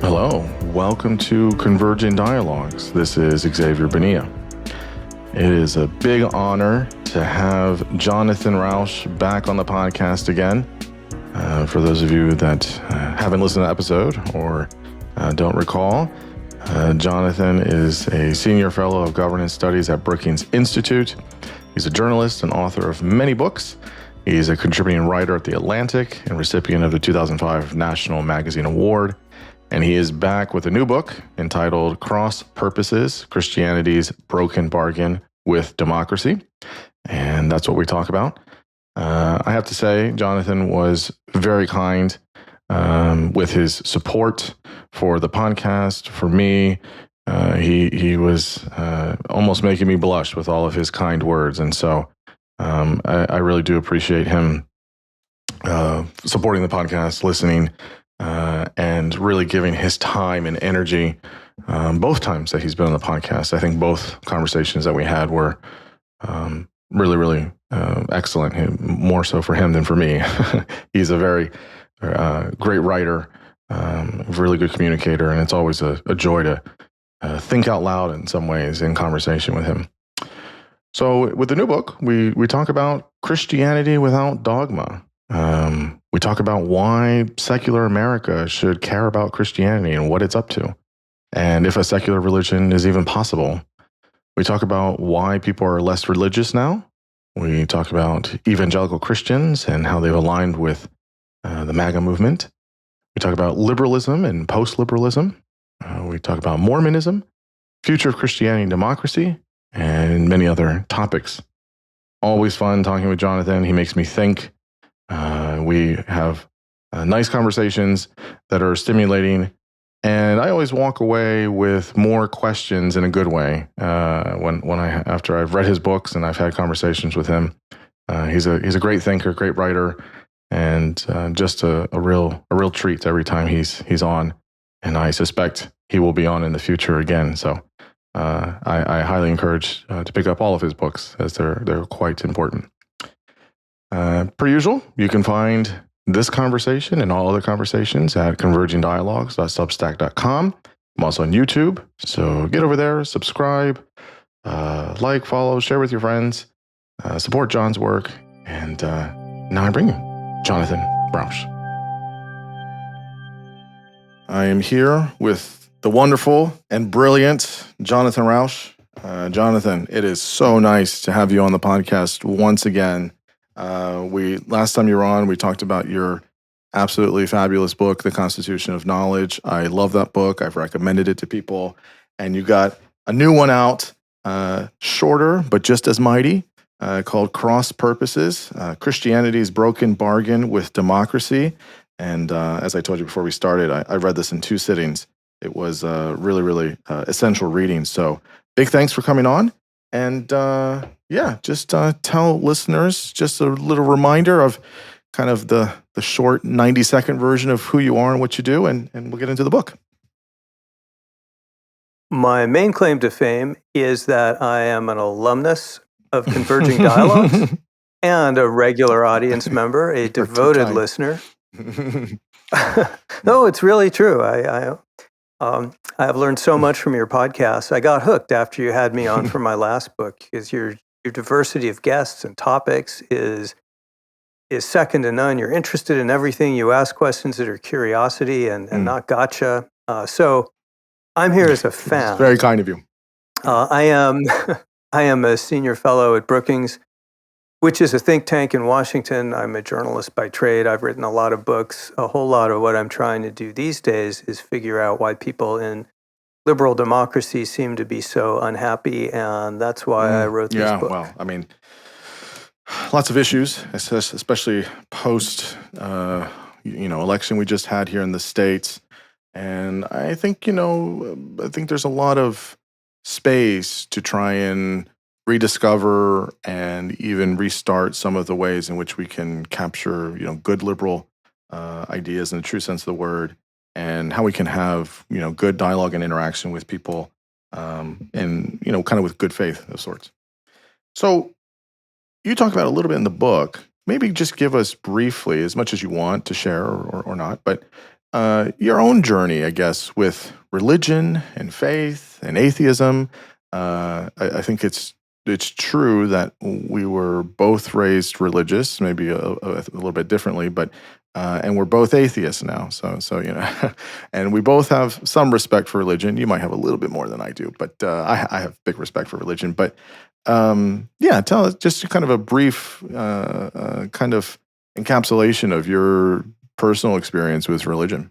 Hello, welcome to Converging Dialogues. This is Xavier Bonilla. It is a big honor to have Jonathan Rauch back on the podcast again. For those of you that haven't listened to the episode or don't recall, Jonathan is a senior fellow of governance studies at Brookings Institute. He's a journalist and author of many books. He's a contributing writer at The Atlantic and recipient of the 2005 National Magazine Award. And he is back with a new book entitled Cross Purposes, Christianity's Broken Bargain with Democracy. And that's what we talk about. I have to say, Jonathan was very kind with his support for the podcast, for me. He was almost making me blush with all of his kind words. And so I really do appreciate him supporting the podcast, listening, and really giving his time and energy both times that he's been on the podcast. I think both conversations that we had were really excellent, more so for him than for me. He's a very great writer, really good communicator, and it's always a joy to think out loud in some ways in conversation with him. So with the new book, we talk about Christianity without dogma. We talk about why secular America should care about Christianity and what it's up to, and if a secular religion is even possible. We talk about why people are less religious now. We talk about evangelical Christians and how they've aligned with the MAGA movement. We talk about liberalism and post-liberalism. We talk about Mormonism, future of Christianity and democracy, and many other topics. Always fun talking with Jonathan. He makes me think. We have nice conversations that are stimulating, and I always walk away with more questions in a good way. After I've read his books and I've had conversations with him, he's a great thinker, great writer, and just a real treat every time he's on. And I suspect he will be on in the future again. So I highly encourage to pick up all of his books, as they're quite important. Per usual, you can find this conversation and all other conversations at convergingdialogues.substack.com. I'm also on YouTube, so get over there, subscribe, like, follow, share with your friends, support John's work, and now I bring you Jonathan Rauch. I am here with the wonderful and brilliant Jonathan Rauch. Jonathan, it is so nice to have you on the podcast once again. Last time you were on, we talked about your absolutely fabulous book, The Constitution of Knowledge. I love that book. I've recommended it to people, and you got a new one out, shorter but just as mighty, called Cross Purposes: Christianity's Broken Bargain with Democracy. And as I told you before we started, I read this in 2 sittings. It was really essential reading. So big thanks for coming on. And just tell listeners just a little reminder of kind of the short 90-second version of who you are and what you do, and we'll get into the book. My main claim to fame is that I am an alumnus of Converging Dialogues and a regular audience member, a devoted listener. No, it's really true. I have learned so much from your podcast. I got hooked after you had me on for my last book, because your diversity of guests and topics is second to none. You're interested in everything. You ask questions that are curiosity and not gotcha. So I'm here as a fan. It's very kind of you. I am a senior fellow at Brookings, which is a think tank in Washington. I'm a journalist by trade. I've written a lot of books. A whole lot of what I'm trying to do these days is figure out why people in liberal democracy seem to be so unhappy, and that's why I wrote this book. Yeah, well, I mean, lots of issues, especially post, election we just had here in the States. And I think, there's a lot of space to try and rediscover and even restart some of the ways in which we can capture, good liberal ideas in the true sense of the word, and how we can have, good dialogue and interaction with people, and, kind of with good faith of sorts. So you talk about a little bit in the book. Maybe just give us briefly, as much as you want to share or not, but your own journey, I guess, with religion and faith and atheism. I think it's true that we were both raised religious, maybe a little bit differently, but and we're both atheists now. So and we both have some respect for religion. You might have a little bit more than I do, but I have big respect for religion. But tell us just kind of a brief kind of encapsulation of your personal experience with religion.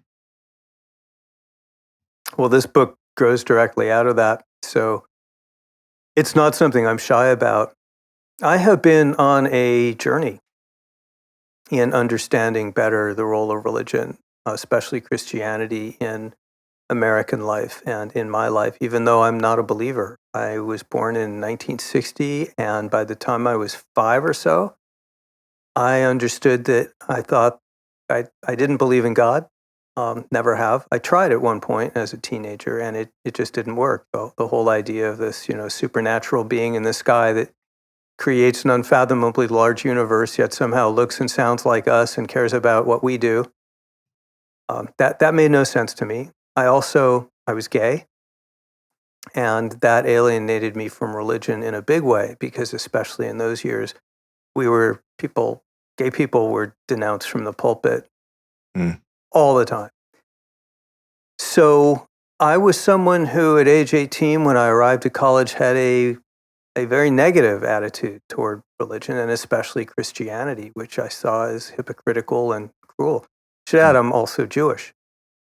Well, this book grows directly out of that. So it's not something I'm shy about. I have been on a journey in understanding better the role of religion, especially Christianity, in American life and in my life, even though I'm not a believer. I was born in 1960, and by the time I was 5 or so, I understood that I thought I didn't believe in God. Never have. I tried at one point as a teenager, and it just didn't work. The whole idea of this, supernatural being in the sky that creates an unfathomably large universe, yet somehow looks and sounds like us and cares about what we do. That made no sense to me. I was gay, and that alienated me from religion in a big way, because especially in those years, gay people were denounced from the pulpit all the time. So I was someone who at age 18, when I arrived at college, had a very negative attitude toward religion, and especially Christianity, which I saw as hypocritical and cruel. Should add, I'm also Jewish.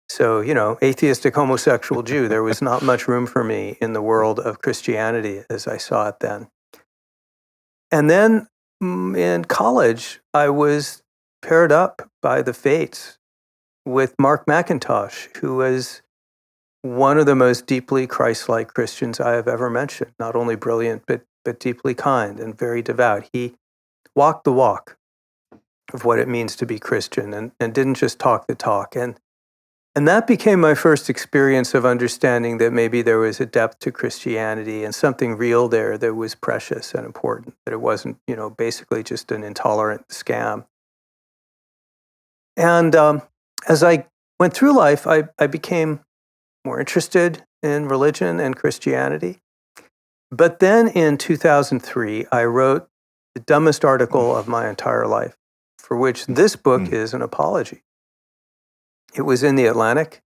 So, atheistic homosexual Jew, there was not much room for me in the world of Christianity as I saw it then. And then in college, I was paired up by the fates with Mark McIntosh, who was one of the most deeply Christ-like Christians I have ever mentioned. Not only brilliant, but deeply kind and very devout. He walked the walk of what it means to be Christian and didn't just talk the talk. And that became my first experience of understanding that maybe there was a depth to Christianity and something real there that was precious and important, that it wasn't, basically just an intolerant scam. And as I went through life, I became more interested in religion and Christianity. But then in 2003, I wrote the dumbest article of my entire life, for which this book is an apology. It was in the Atlantic,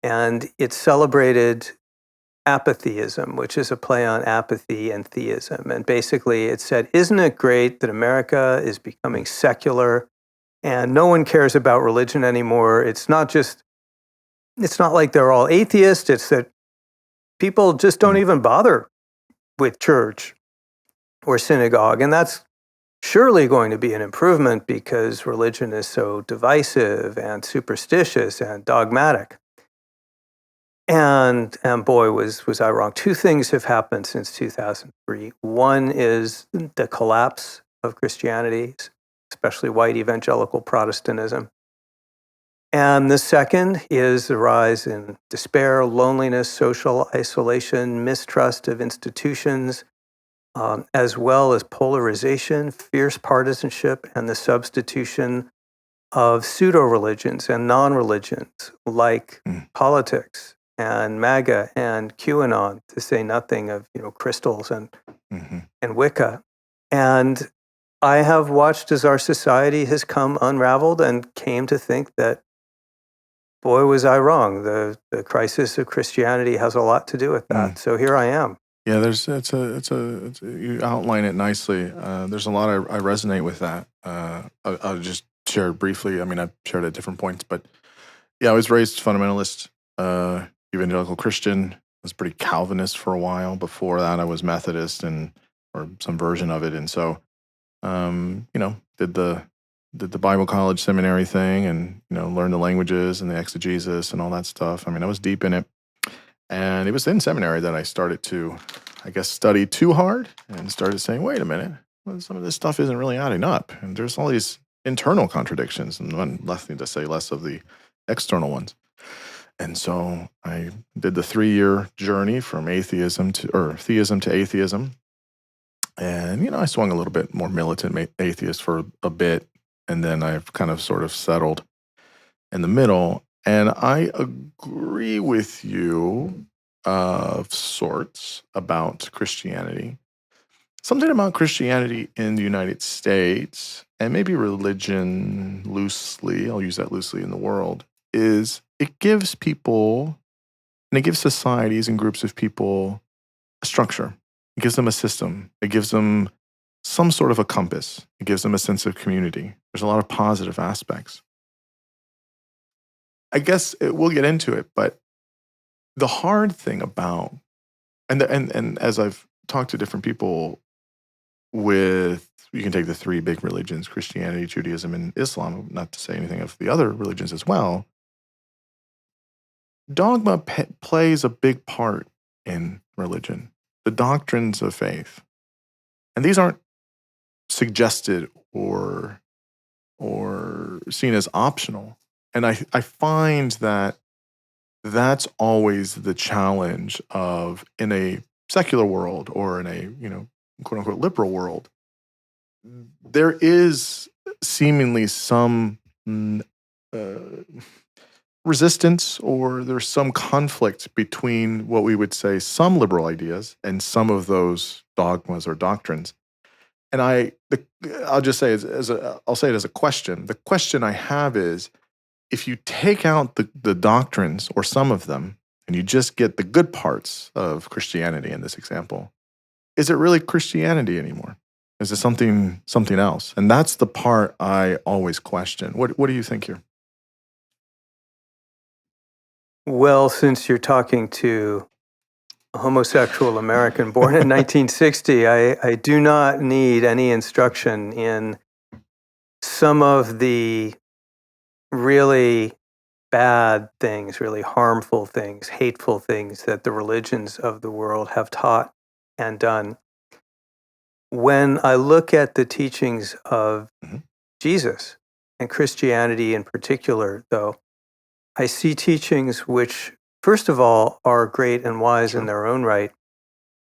and it celebrated apatheism, which is a play on apathy and theism. And basically it said, isn't it great that America is becoming secular and no one cares about religion anymore? It's not like they're all atheists. It's that people just don't even bother with church or synagogue. And that's surely going to be an improvement because religion is so divisive and superstitious and dogmatic. And boy, was I wrong. Two things have happened since 2003. One is the collapse of Christianity, especially white evangelical Protestantism. And the second is the rise in despair, loneliness, social isolation, mistrust of institutions, as well as polarization, fierce partisanship, and the substitution of pseudo-religions and non-religions like politics and MAGA and QAnon, to say nothing of crystals and Wicca. And I have watched as our society has come unraveled and came to think that, boy, was I wrong. The crisis of Christianity has a lot to do with that. So here I am. Yeah, you outline it nicely. There's a lot I resonate with that. I'll just share it briefly. I mean, I've shared at different points, but yeah, I was raised fundamentalist, evangelical Christian. I was pretty Calvinist for a while. Before that, I was Methodist or some version of it. And so, did the Bible college seminary thing and, learned the languages and the exegesis and all that stuff. I mean, I was deep in it. And it was in seminary that I started to, I guess, study too hard and started saying, wait a minute, some of this stuff isn't really adding up. And there's all these internal contradictions, and less of the external ones. And so I did the 3-year journey from theism to atheism. And, I swung a little bit more militant atheist for a bit. And then I've kind of sort of settled in the middle. And I agree with you of sorts about Christianity. Something about Christianity in the United States, and maybe religion loosely, I'll use that loosely in the world, is it gives people and it gives societies and groups of people a structure. It gives them a system. It gives them some sort of a compass. It gives them a sense of community. There's a lot of positive aspects. I guess we'll get into it, but the hard thing about, and as I've talked to different people with, you can take the three big religions, Christianity, Judaism, and Islam, not to say anything of the other religions as well, dogma plays a big part in religion, the doctrines of faith. And these aren't suggested or seen as optional. And I find that that's always the challenge of, in a secular world or in a, quote unquote liberal world, there is seemingly some resistance, or there's some conflict between what we would say some liberal ideas and some of those dogmas or doctrines. And I'll just say I'll say it as a question. The question I have is, if you take out the doctrines or some of them, and you just get the good parts of Christianity in this example, is it really Christianity anymore? Is it something else? And that's the part I always question. What do you think here? Well, since you're talking to a homosexual American born in 1960, I do not need any instruction in some of the really bad things, really harmful things, hateful things that the religions of the world have taught and done. When I look at the teachings of Jesus and Christianity in particular, though, I see teachings which, first of all, are great and wise in their own right,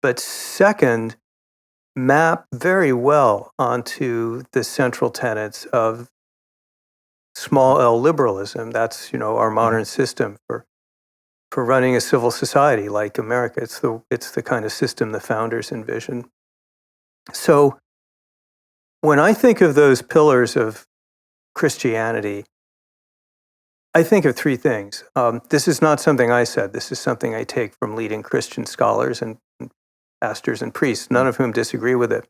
but second, map very well onto the central tenets of small L liberalism. That's, our modern system for running a civil society like America. It's the kind of system the founders envisioned. So when I think of those pillars of Christianity, I think of three things. This is not something I said. This is something I take from leading Christian scholars and pastors and priests, none of whom disagree with it.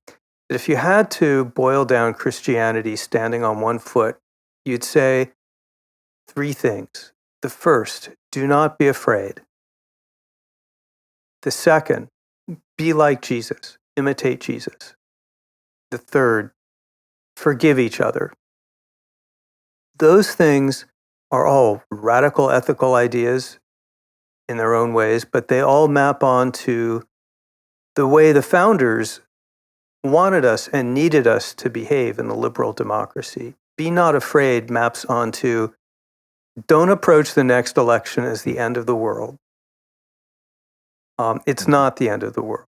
That if you had to boil down Christianity standing on one foot, you'd say three things. The first, do not be afraid. The second, be like Jesus, imitate Jesus. The third, forgive each other. Those things are all radical ethical ideas in their own ways, but they all map onto the way the founders wanted us and needed us to behave in the liberal democracy. Be not afraid maps onto, don't approach the next election as the end of the world. It's not the end of the world.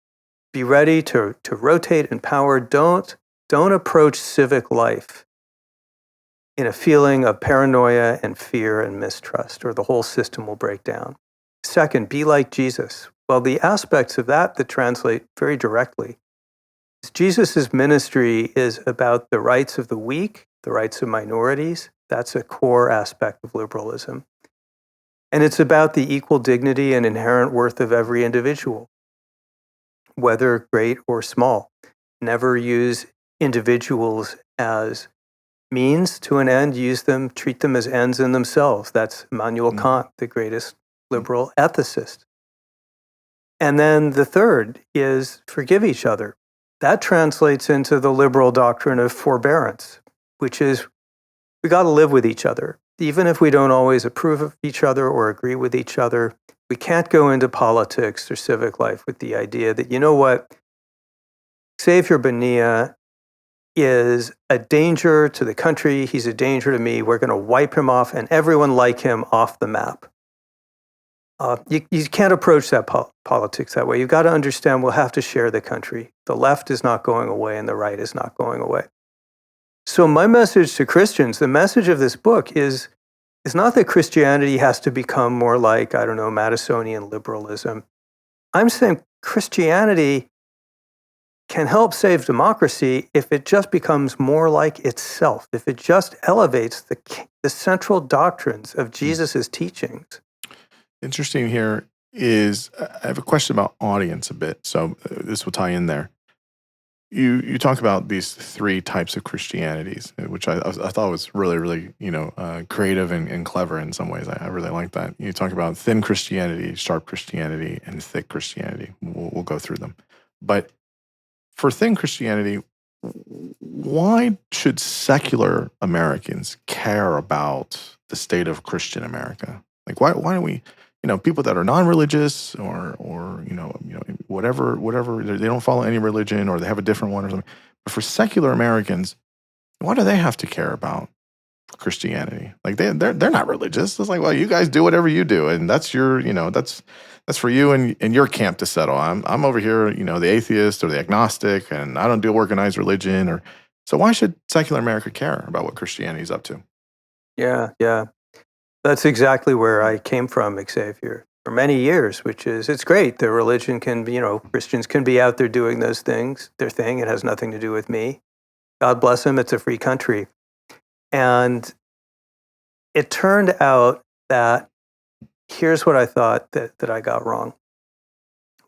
Be ready to rotate in power. Don't approach civic life in a feeling of paranoia and fear and mistrust, or the whole system will break down. Second, be like Jesus. Well, the aspects of that translate very directly. Jesus' ministry is about the rights of the weak, the rights of minorities. That's a core aspect of liberalism. And it's about the equal dignity and inherent worth of every individual, whether great or small. Never use individuals as means to an end, treat them as ends in themselves. That's Immanuel Kant, the greatest liberal ethicist. And then the third is forgive each other. That translates into the liberal doctrine of forbearance, which is we got to live with each other. Even if we don't always approve of each other or agree with each other, we can't go into politics or civic life with the idea that, you know what, Xavier Bonilla is a danger to the country, he's a danger to me, we're going to wipe him off and everyone like him off the map. You can't approach that politics that way. You've got to understand we'll have to share the country. The left is not going away and the right is not going away. So my message to Christians, the message of this book is is not that Christianity has to become more like, I don't know, Madisonian liberalism. I'm saying Christianity can help save democracy if it just becomes more like itself, if it just elevates the central doctrines of Jesus' teachings. Interesting here is I have a question about audience a bit, so this will tie in there. You talk about these three types of Christianities, which I thought was really creative and clever in some ways. I really like that. You talk about thin Christianity, sharp Christianity, and thick Christianity. We'll go through them, but for thin Christianity, why should secular Americans care about the state of Christian America? Like, why don't we, people that are non-religious or whatever, they don't follow any religion or they have a different one or something. But for secular Americans, why do they have to care about Christianity? Like they're not religious. It's like, well, you guys do whatever you do, and that's your, that's for you and your camp to settle. I'm over here, the atheist or the agnostic, and I don't do organized religion. Or so why should secular America care about what Christianity is up to? Yeah. That's exactly where I came from, Xavier, for many years, which is, it's great. The religion can be, Christians can be out there doing those things, their thing. It has nothing to do with me. God bless them. It's a free country. And it turned out that here's what I thought that I got wrong.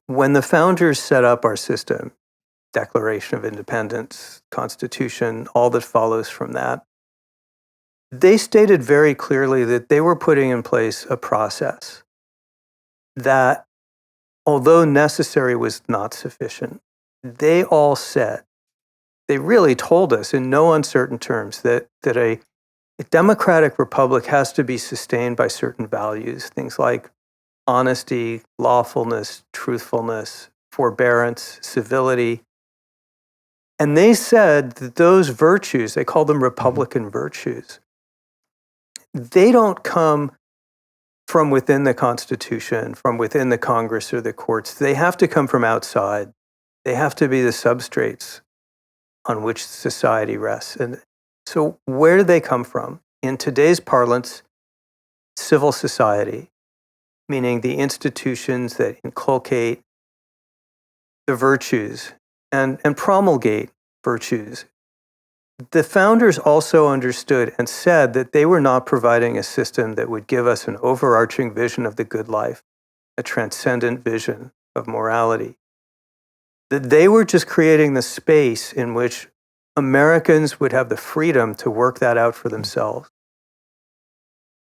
When the founders set up our system, Declaration of Independence, Constitution, all that follows from that, they stated very clearly that they were putting in place a process that, although necessary, was not sufficient. They all said, they really told us in no uncertain terms that a democratic republic has to be sustained by certain values, things like honesty, lawfulness, truthfulness, forbearance, civility. And they said that those virtues, they call them Republican virtues, they don't come from within the Constitution, from within the Congress or the courts. They have to come from outside. They have to be the substrates on which society rests. And so where do they come from? In today's parlance, civil society, meaning the institutions that inculcate the virtues and promulgate virtues. The founders also understood and said that they were not providing a system that would give us an overarching vision of the good life, a transcendent vision of morality. That they were just creating the space in which Americans would have the freedom to work that out for themselves.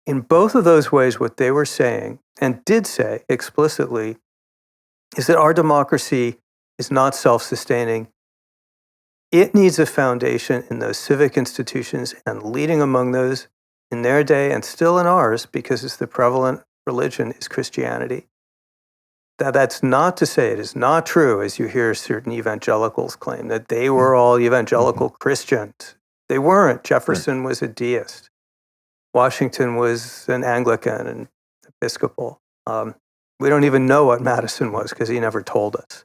In both of those ways, what they were saying, and did say explicitly, is that our democracy is not self-sustaining. It needs a foundation in those civic institutions, and leading among those in their day and still in ours, because it's the prevalent religion, is Christianity. That's not to say it is not true, as you hear certain evangelicals claim, that they were all evangelical Christians. They weren't. Jefferson was a deist. Washington was an Anglican and Episcopal. We don't even know what Madison was because he never told us.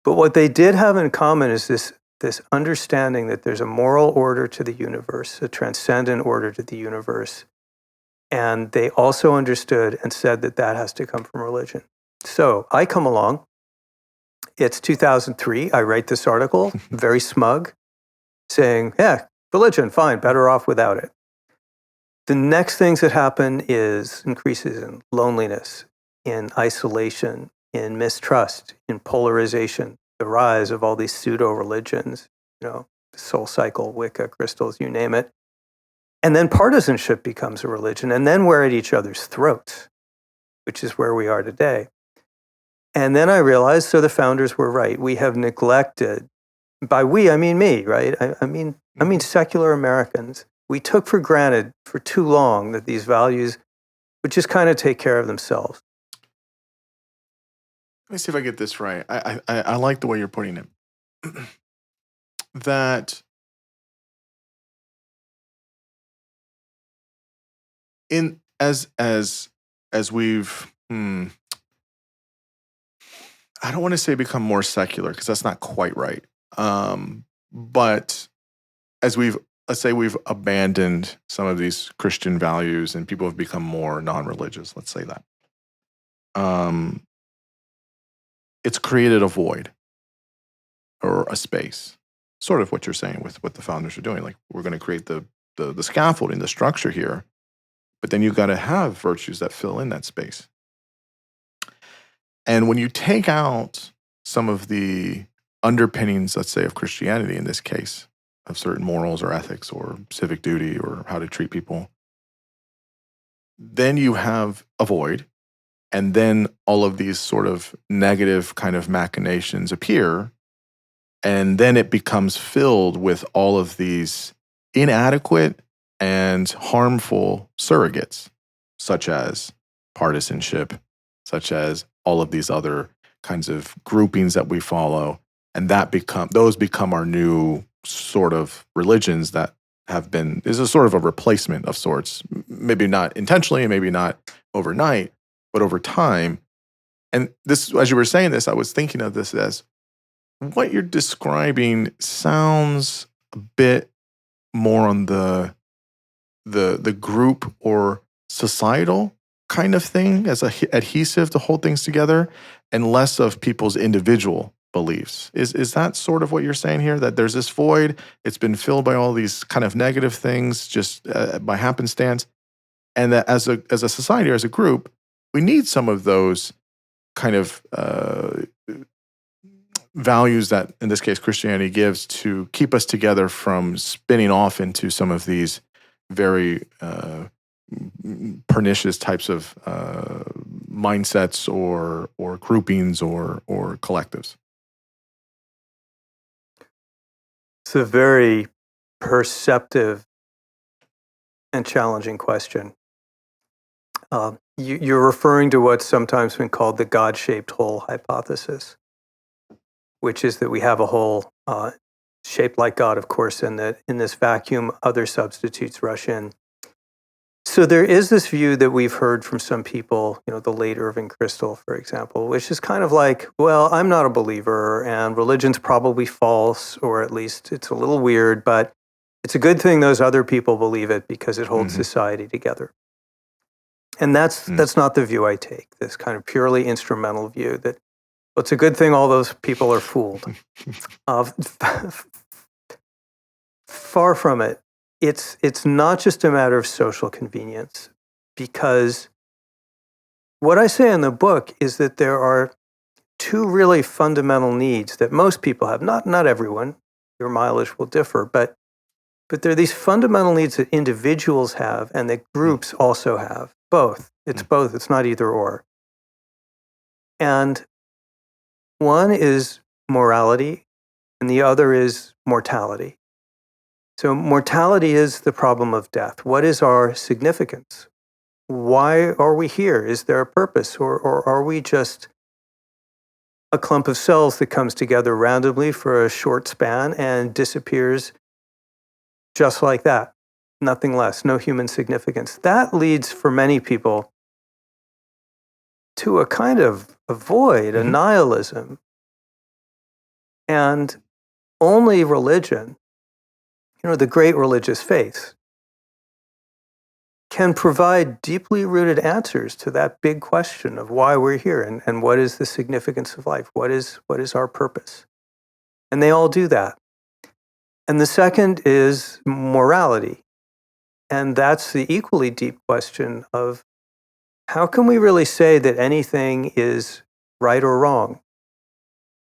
But what they did have in common is this understanding that there's a moral order to the universe, a transcendent order to the universe. And they also understood and said that that has to come from religion. So I come along. It's 2003. I write this article, very smug, saying, yeah, religion, fine, better off without it. The next things that happen is increases in loneliness, in isolation, in mistrust, in polarization, the rise of all these pseudo-religions, Soul Cycle, Wicca, crystals, you name it. And then partisanship becomes a religion, and then we're at each other's throats, which is where we are today. And then I realized, so the founders were right. We have neglected, by we, I mean me, right? I mean secular Americans. We took for granted for too long that these values would just kind of take care of themselves. Let me see if I get this right. I like the way you're putting it. That in as we've I don't want to say become more secular because that's not quite right. But as we've let's say we've abandoned some of these Christian values and people have become more non-religious, let's say that. It's created a void or a space, sort of what you're saying with what the founders are doing. Like, we're going to create the scaffolding, the structure here, but then you've got to have virtues that fill in that space. And when you take out some of the underpinnings, let's say, of Christianity in this case, of certain morals or ethics or civic duty or how to treat people, then you have a void. And then all of these sort of negative kind of machinations appear. And then it becomes filled with all of these inadequate and harmful surrogates, such as partisanship, such as all of these other kinds of groupings that we follow. And those become our new sort of religions that is a sort of a replacement of sorts, maybe not intentionally, maybe not overnight, but over time. And this, as you were saying this, I was thinking of this as what you're describing sounds a bit more on the group or societal kind of thing as adhesive to hold things together, and less of people's individual beliefs. Is that sort of what you're saying here? That there's this void, it's been filled by all these kind of negative things just by happenstance, and that as a society or as a group, we need some of those kind of values that, in this case, Christianity gives to keep us together from spinning off into some of these very pernicious types of mindsets or groupings or collectives. It's a very perceptive and challenging question. You're referring to what's sometimes been called the God-shaped hole hypothesis, which is that we have a hole shaped like God, of course, and that in this vacuum, other substitutes rush in. So there is this view that we've heard from some people, the late Irving Kristol, for example, which is kind of like, well, I'm not a believer and religion's probably false, or at least it's a little weird, but it's a good thing those other people believe it because it holds society together. And that's not the view I take, this kind of purely instrumental view that, well, it's a good thing all those people are fooled. Far from it. It's not just a matter of social convenience, because what I say in the book is that there are two really fundamental needs that most people have. Not everyone, your mileage will differ, but there are these fundamental needs that individuals have and that groups also have. Both. It's both. It's not either or. And one is morality, and the other is mortality. So mortality is the problem of death. What is our significance? Why are we here? Is there a purpose? Or are we just a clump of cells that comes together randomly for a short span and disappears just like that? Nothing less, no human significance. That leads for many people to a kind of a void, a nihilism. And only religion, the great religious faiths, can provide deeply rooted answers to that big question of why we're here and what is the significance of life? What is our purpose? And they all do that. And the second is morality. And that's the equally deep question of how can we really say that anything is right or wrong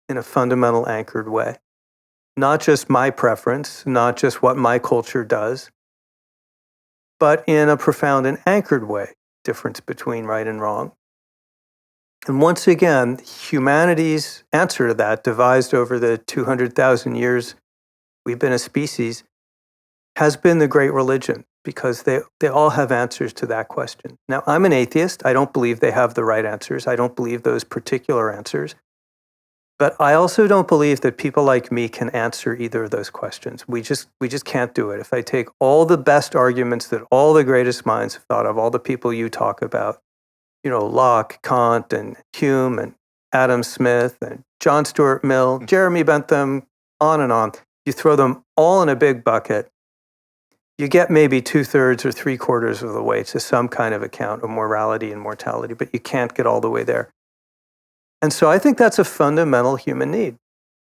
in a fundamental anchored way? Not just my preference, not just what my culture does, but in a profound and anchored way, difference between right and wrong. And once again, humanity's answer to that, devised over the 200,000 years we've been a species, has been the great religion, because they all have answers to that question. Now, I'm an atheist. I don't believe they have the right answers. I don't believe those particular answers. But I also don't believe that people like me can answer either of those questions. We just can't do it. If I take all the best arguments that all the greatest minds have thought of, all the people you talk about, Locke, Kant, and Hume, and Adam Smith, and John Stuart Mill, Jeremy Bentham, on and on. You throw them all in a big bucket, you get maybe 2/3 or 3/4 of the way to some kind of account of morality and mortality, but you can't get all the way there. And so I think that's a fundamental human need.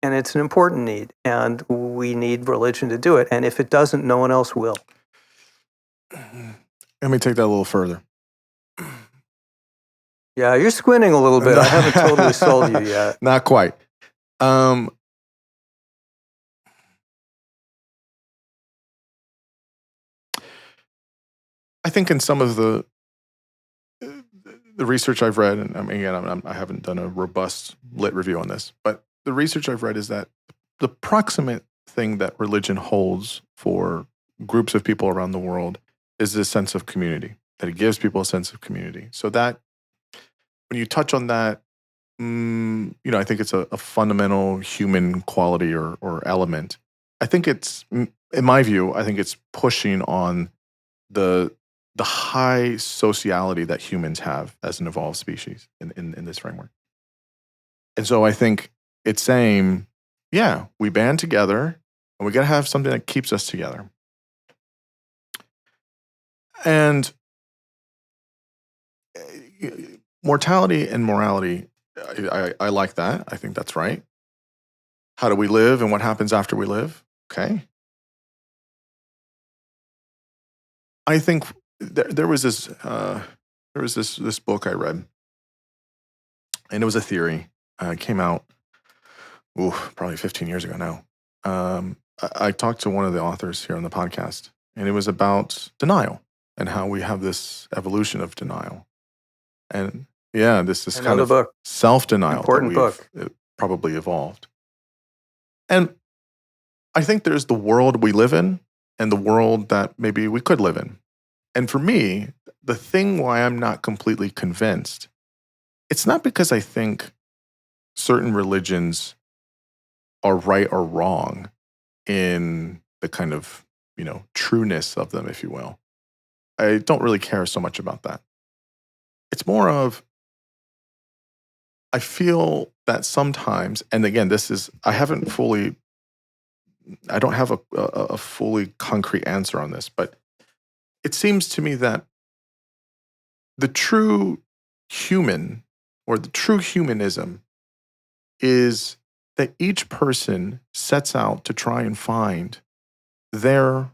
And it's an important need. And we need religion to do it. And if it doesn't, no one else will. Let me take that a little further. Yeah, you're squinting a little bit. I haven't totally sold you yet. Not quite. I think in some of the research I've read, and I mean, again, I haven't done a robust lit review on this, but the research I've read is that the proximate thing that religion holds for groups of people around the world is this sense of community, that it gives people a sense of community. So that when you touch on that, I think it's a fundamental human quality or element. I think it's, in my view, I think it's pushing on the high sociality that humans have as an evolved species in this framework. And so I think it's saying, yeah, we band together and we got to have something that keeps us together. And mortality and morality, I like that. I think that's right. How do we live and what happens after we live? Okay. I think there was this book I read, and it was a theory. It came out probably 15 years ago now. I talked to one of the authors here on the podcast, and it was about denial and how we have this evolution of denial. And yeah, this is kind of book. Self-denial. Important book. It probably evolved. And I think there's the world we live in and the world that maybe we could live in. And for me, the thing why I'm not completely convinced, it's not because I think certain religions are right or wrong in the kind of, trueness of them, if you will. I don't really care so much about that. It's more of, I feel that sometimes, and again, I don't have a fully concrete answer on this, but it seems to me that the true human or the true humanism is that each person sets out to try and find their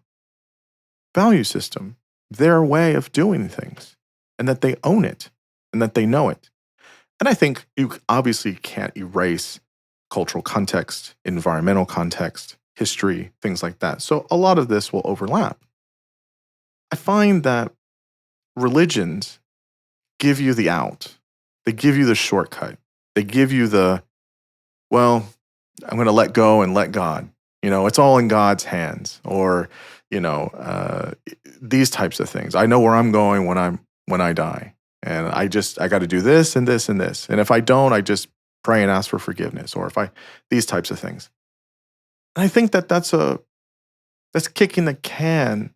value system, their way of doing things, and that they own it and that they know it. And I think you obviously can't erase cultural context, environmental context, history, things like that. So a lot of this will overlap. I find that religions give you the out. They give you the shortcut. They give you I'm going to let go and let God. It's all in God's hands, or, these types of things. I know where I'm going when I die. And I got to do this and this and this. And if I don't, I just pray and ask for forgiveness, or these types of things. And I think that's kicking the can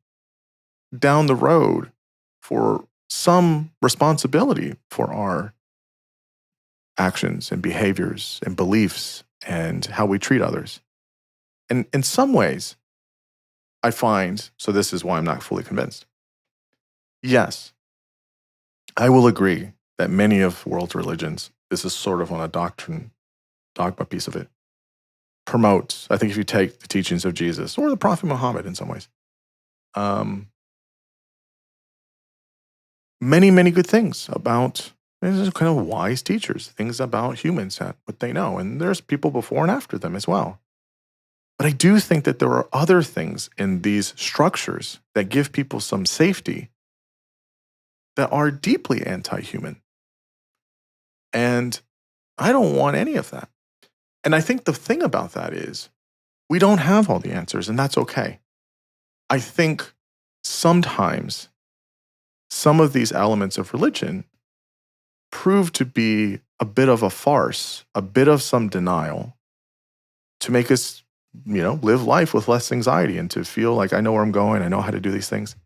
down the road for some responsibility for our actions and behaviors and beliefs and how we treat others. And in some ways, I find, so this is why I'm not fully convinced. Yes, I will agree that many of world's religions, this is sort of on a dogma piece of it, promotes, I think if you take the teachings of Jesus or the Prophet Muhammad in some ways, many, many good things about, these are kind of wise teachers, things about humans, what they know. And there's people before and after them as well. But I do think that there are other things in these structures that give people some safety that are deeply anti-human. And I don't want any of that. And I think the thing about that is we don't have all the answers, and that's okay. I think sometimes some of these elements of religion prove to be a bit of a farce, a bit of some denial to make us, live life with less anxiety and to feel like I know where I'm going, I know how to do these things.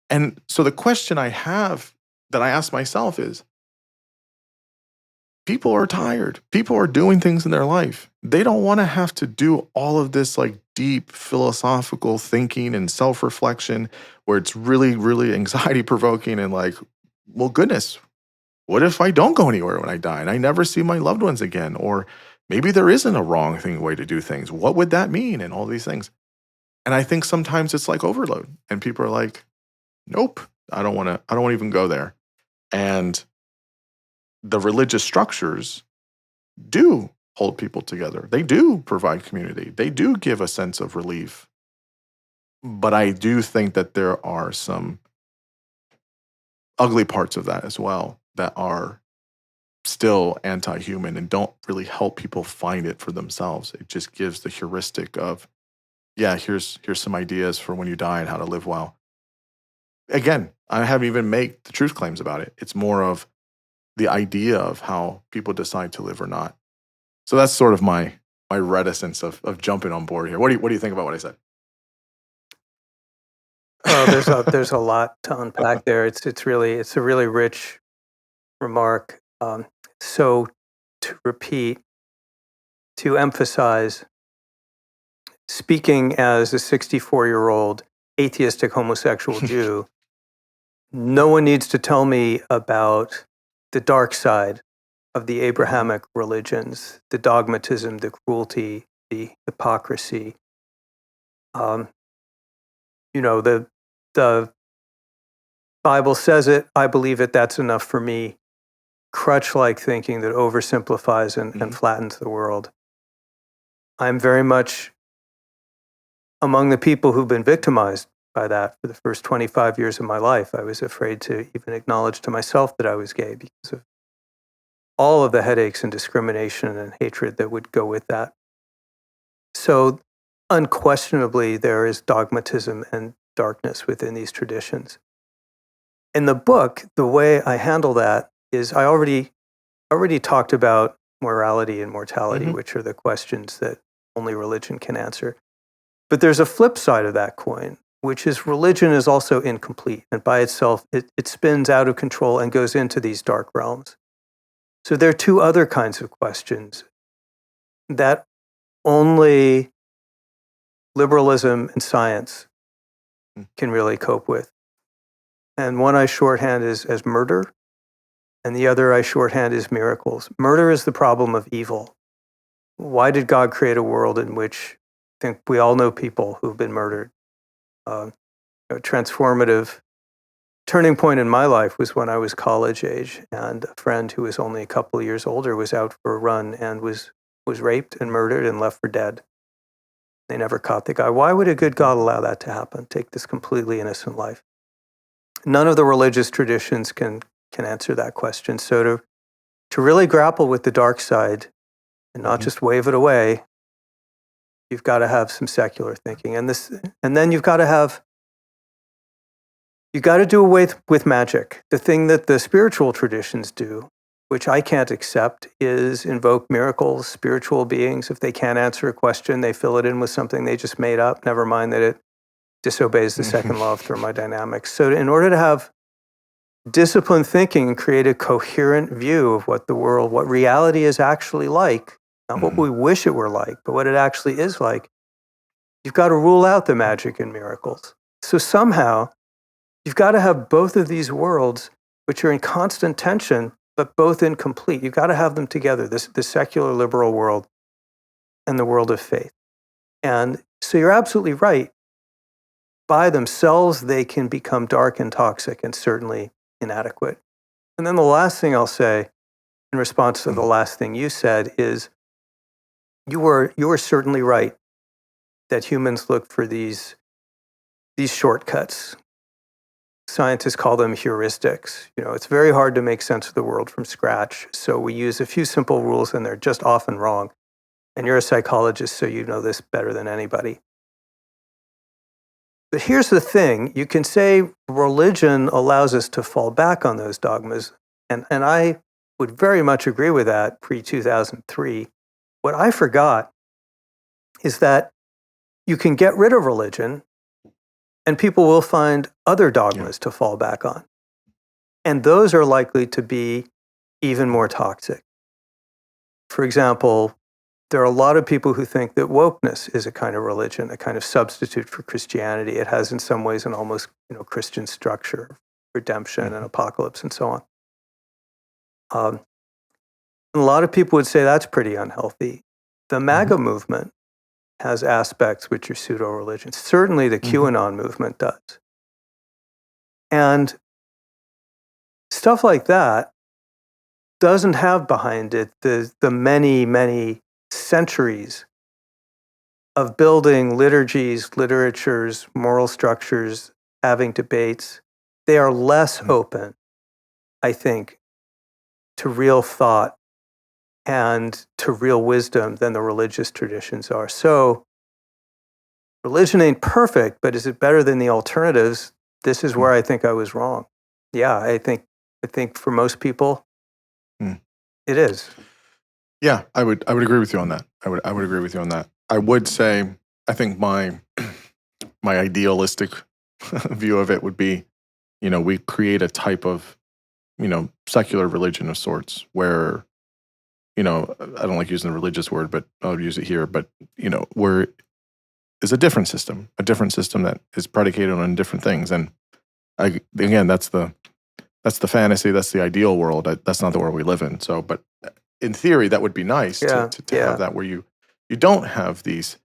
And so the question I have that I ask myself is, people are tired. People are doing things in their life. They don't want to have to do all of this like deep philosophical thinking and self-reflection where it's really, really anxiety provoking and like, well, goodness, what if I don't go anywhere when I die and I never see my loved ones again? Or maybe there isn't a wrong way to do things. What would that mean? And all these things. And I think sometimes it's like overload and people are like, nope, I don't want to even go there. And the religious structures do hold people together. They do provide community. They do give a sense of relief. But I do think that there are some ugly parts of that as well that are still anti-human and don't really help people find it for themselves. It just gives the heuristic of, yeah, here's some ideas for when you die and how to live well. Again, I haven't even made the truth claims about it. It's more of the idea of how people decide to live or not. So that's sort of my reticence of jumping on board here. What do you think about what I said? Oh, there's a lot to unpack there. It's a really rich remark. So to repeat, to emphasize, speaking as a 64-year-old atheistic homosexual Jew, no one needs to tell me about the dark side of the Abrahamic religions, the dogmatism, the cruelty, the hypocrisy. The Bible says it, I believe it, that's enough for me. Crutch-like thinking that oversimplifies and flattens the world. I'm very much among the people who've been victimized by that for the first 25 years of my life. I was afraid to even acknowledge to myself that I was gay because of all of the headaches and discrimination and hatred that would go with that. So unquestionably, there is dogmatism and darkness within these traditions. In the book, the way I handle that is I already talked about morality and mortality, which are the questions that only religion can answer. But there's a flip side of that coin, which is religion is also incomplete. And by itself, it spins out of control and goes into these dark realms. So there are two other kinds of questions that only liberalism and science can really cope with. And one I shorthand as murder, and the other I shorthand as miracles. Murder is the problem of evil. Why did God create a world in which I think we all know people who've been murdered? A transformative turning point in my life was when I was college age, and a friend who was only a couple of years older was out for a run and was raped and murdered and left for dead. They never caught the guy. Why would a good God allow that to happen? Take this completely innocent life. None of the religious traditions can answer that question. So to really grapple with the dark side and not just wave it away, you've got to have some secular thinking. And then you've got to do away with magic. The thing that the spiritual traditions do, which I can't accept, is invoke miracles, spiritual beings. If they can't answer a question, they fill it in with something they just made up, never mind that it disobeys the second law of thermodynamics. So in order to have disciplined thinking and create a coherent view of what reality is actually like, not what we wish it were like, but what it actually is like, you've got to rule out the magic and miracles. So somehow, you've got to have both of these worlds, which are in constant tension, but both incomplete. You've got to have them together, the secular liberal world and the world of faith. And so you're absolutely right. By themselves, they can become dark and toxic and certainly inadequate. And then the last thing I'll say in response to the last thing you said is you were certainly right that humans look for these shortcuts. Scientists call them heuristics. It's very hard to make sense of the world from scratch. So we use a few simple rules and they're just often wrong. And you're a psychologist, so you know this better than anybody. But here's the thing. You can say religion allows us to fall back on those dogmas. And I would very much agree with that pre-2003. What I forgot is that you can get rid of religion and people will find other dogmas to fall back on. And those are likely to be even more toxic. for example, there are a lot of people who think that wokeness is a kind of religion, a kind of substitute for Christianity. It has, in some ways, an almost Christian structure, redemption and apocalypse and so on. A lot of people would say that's pretty unhealthy. The MAGA movement has aspects which are pseudo-religions. Certainly the QAnon movement does. And stuff like that doesn't have behind it the many, many centuries of building liturgies, literatures, moral structures, having debates. They are less open, I think, to real thought and to real wisdom than the religious traditions are. So religion ain't perfect, but is it better than the alternatives? This is where I think I was wrong. Yeah, I think for most people, it is. Yeah, I would agree with you on that. I would agree with you on that. I would say, I think my idealistic view of it would be, we create a type of, secular religion of sorts where, I don't like using the religious word, but I'll use it here. But, where is a different system that is predicated on different things. And again, that's the fantasy. That's the ideal world. That's not the world we live in. So, but in theory, that would be nice to have that where you don't have these,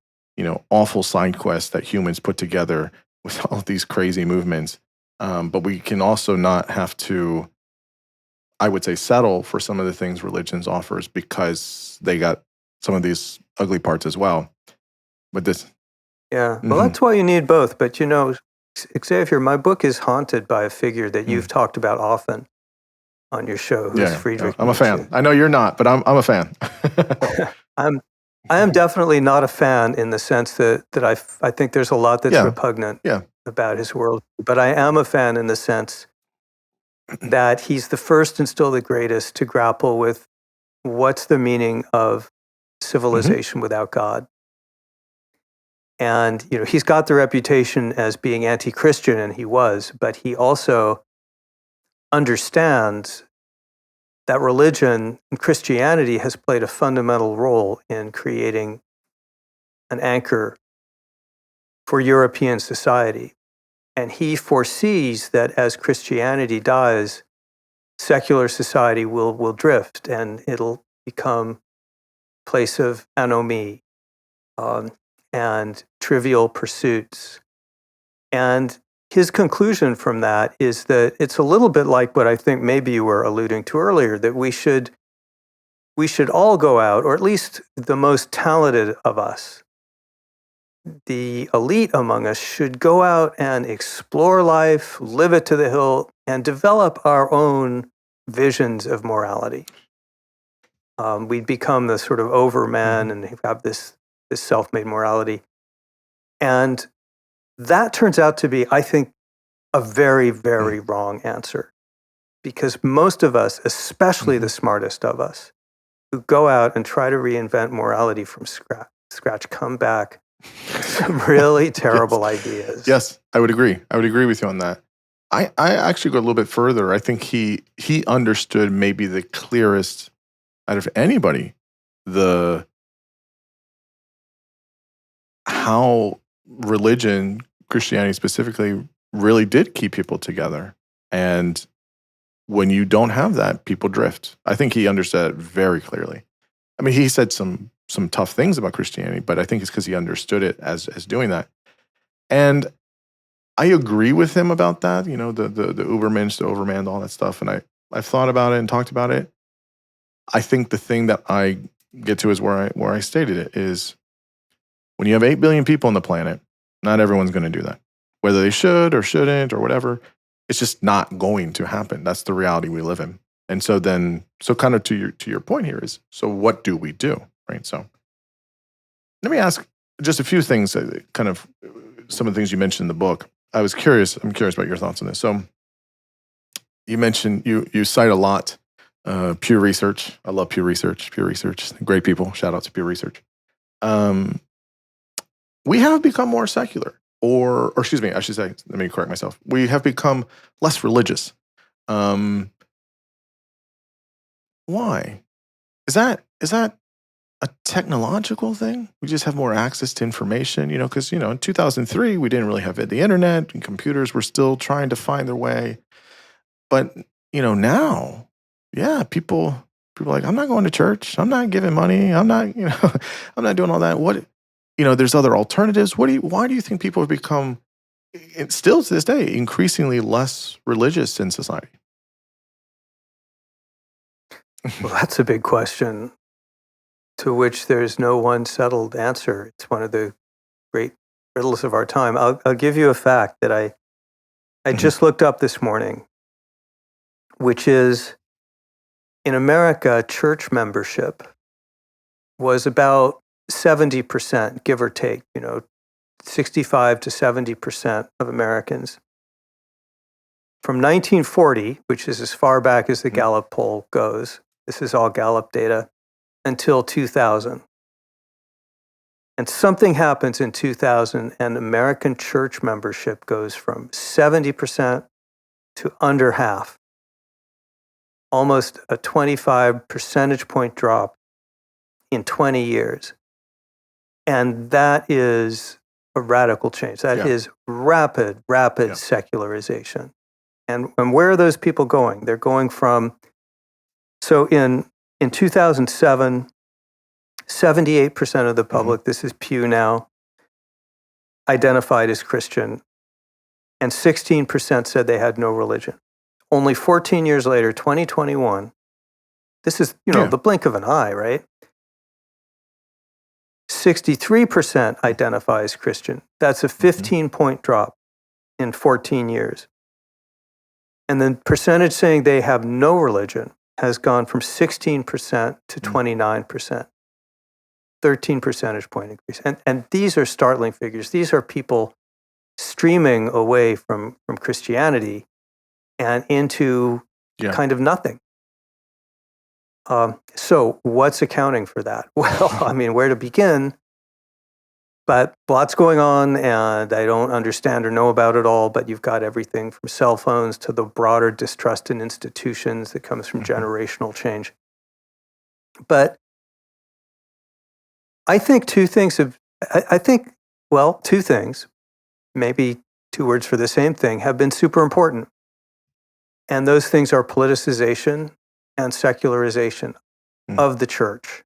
awful side quests that humans put together with all these crazy movements. But we can also not have to, I would say, settle for some of the things religions offers because they got some of these ugly parts as well. But this, well, that's why you need both. But Xavier, my book is haunted by a figure that you've talked about often on your show, who's Friedrich I'm a Nietzsche. fan. I know you're not, but I'm a fan. I am definitely not a fan in the sense that I think there's a lot that's repugnant about his world. But I am a fan in the sense that he's the first and still the greatest to grapple with what's the meaning of civilization without God. And, he's got the reputation as being anti-Christian, and he was, but he also understands that religion and Christianity has played a fundamental role in creating an anchor for European society. And he foresees that as Christianity dies, secular society will drift and it'll become a place of anomie and trivial pursuits. And his conclusion from that is that it's a little bit like what I think maybe you were alluding to earlier, that we should all go out, or at least the most talented of us, the elite among us, should go out and explore life, live it to the hill, and develop our own visions of morality. We'd become the sort of overman and have this self-made morality. And that turns out to be, I think, a very, very wrong answer. Because most of us, especially the smartest of us, who go out and try to reinvent morality from scratch, come back with some really terrible ideas. Yes, I would agree. I would agree with you on that. I actually go a little bit further. I think he understood maybe the clearest out of anybody how religion, Christianity specifically, really did keep people together. And when you don't have that, people drift. I think he understood it very clearly. I mean, he said some tough things about Christianity, but I think it's because he understood it as doing that. And I agree with him about that, the Ubermensch, the Overman, all that stuff. And I've thought about it and talked about it. I think the thing that I get to is where I stated it is when you have 8 billion people on the planet, not everyone's going to do that. Whether they should or shouldn't or whatever, it's just not going to happen. That's the reality we live in. And so kind of to your point here is, so what do we do, right? So let me ask just a few things, kind of some of the things you mentioned in the book. I'm curious about your thoughts on this. So you mentioned, you cite a lot Pew Research. I love Pew Research. Pew Research, great people. Shout out to Pew Research. We have become more secular, or excuse me, I should say, let me correct myself. We have become less religious. Why? Is that is that a technological thing? We just have more access to information, because, in 2003, we didn't really have the internet and computers were still trying to find their way. But, now, yeah, people are like, I'm not going to church. I'm not giving money. I'm not, I'm not doing all that. There's other alternatives. Why do you think people have become, still to this day, increasingly less religious in society? Well, that's a big question to which there's no one settled answer. It's one of the great riddles of our time. I'll give you a fact that I just looked up this morning, which is in America, church membership was about 70%, give or take, 65 to 70% of Americans. From 1940, which is as far back as the Gallup poll goes, this is all Gallup data, until 2000. And something happens in 2000, and American church membership goes from 70% to under half. Almost a 25 percentage point drop in 20 years. And that is a radical change. That is rapid secularization. And where are those people going? They're going from, so in 2007, 78% of the public, this is Pew now, identified as Christian, and 16% said they had no religion. Only 14 years later, 2021, this is, the blink of an eye, right? 63% identify as Christian. That's a 15-point drop in 14 years. And the percentage saying they have no religion has gone from 16% to 29%. 13 percentage point increase. And these are startling figures. These are people streaming away from Christianity and into kind of nothing. So what's accounting for that? Well, where to begin? But lots going on, and I don't understand or know about it all, but you've got everything from cell phones to the broader distrust in institutions that comes from generational change. But I think two things, maybe two words for the same thing, have been super important. And those things are politicization and secularization of the church.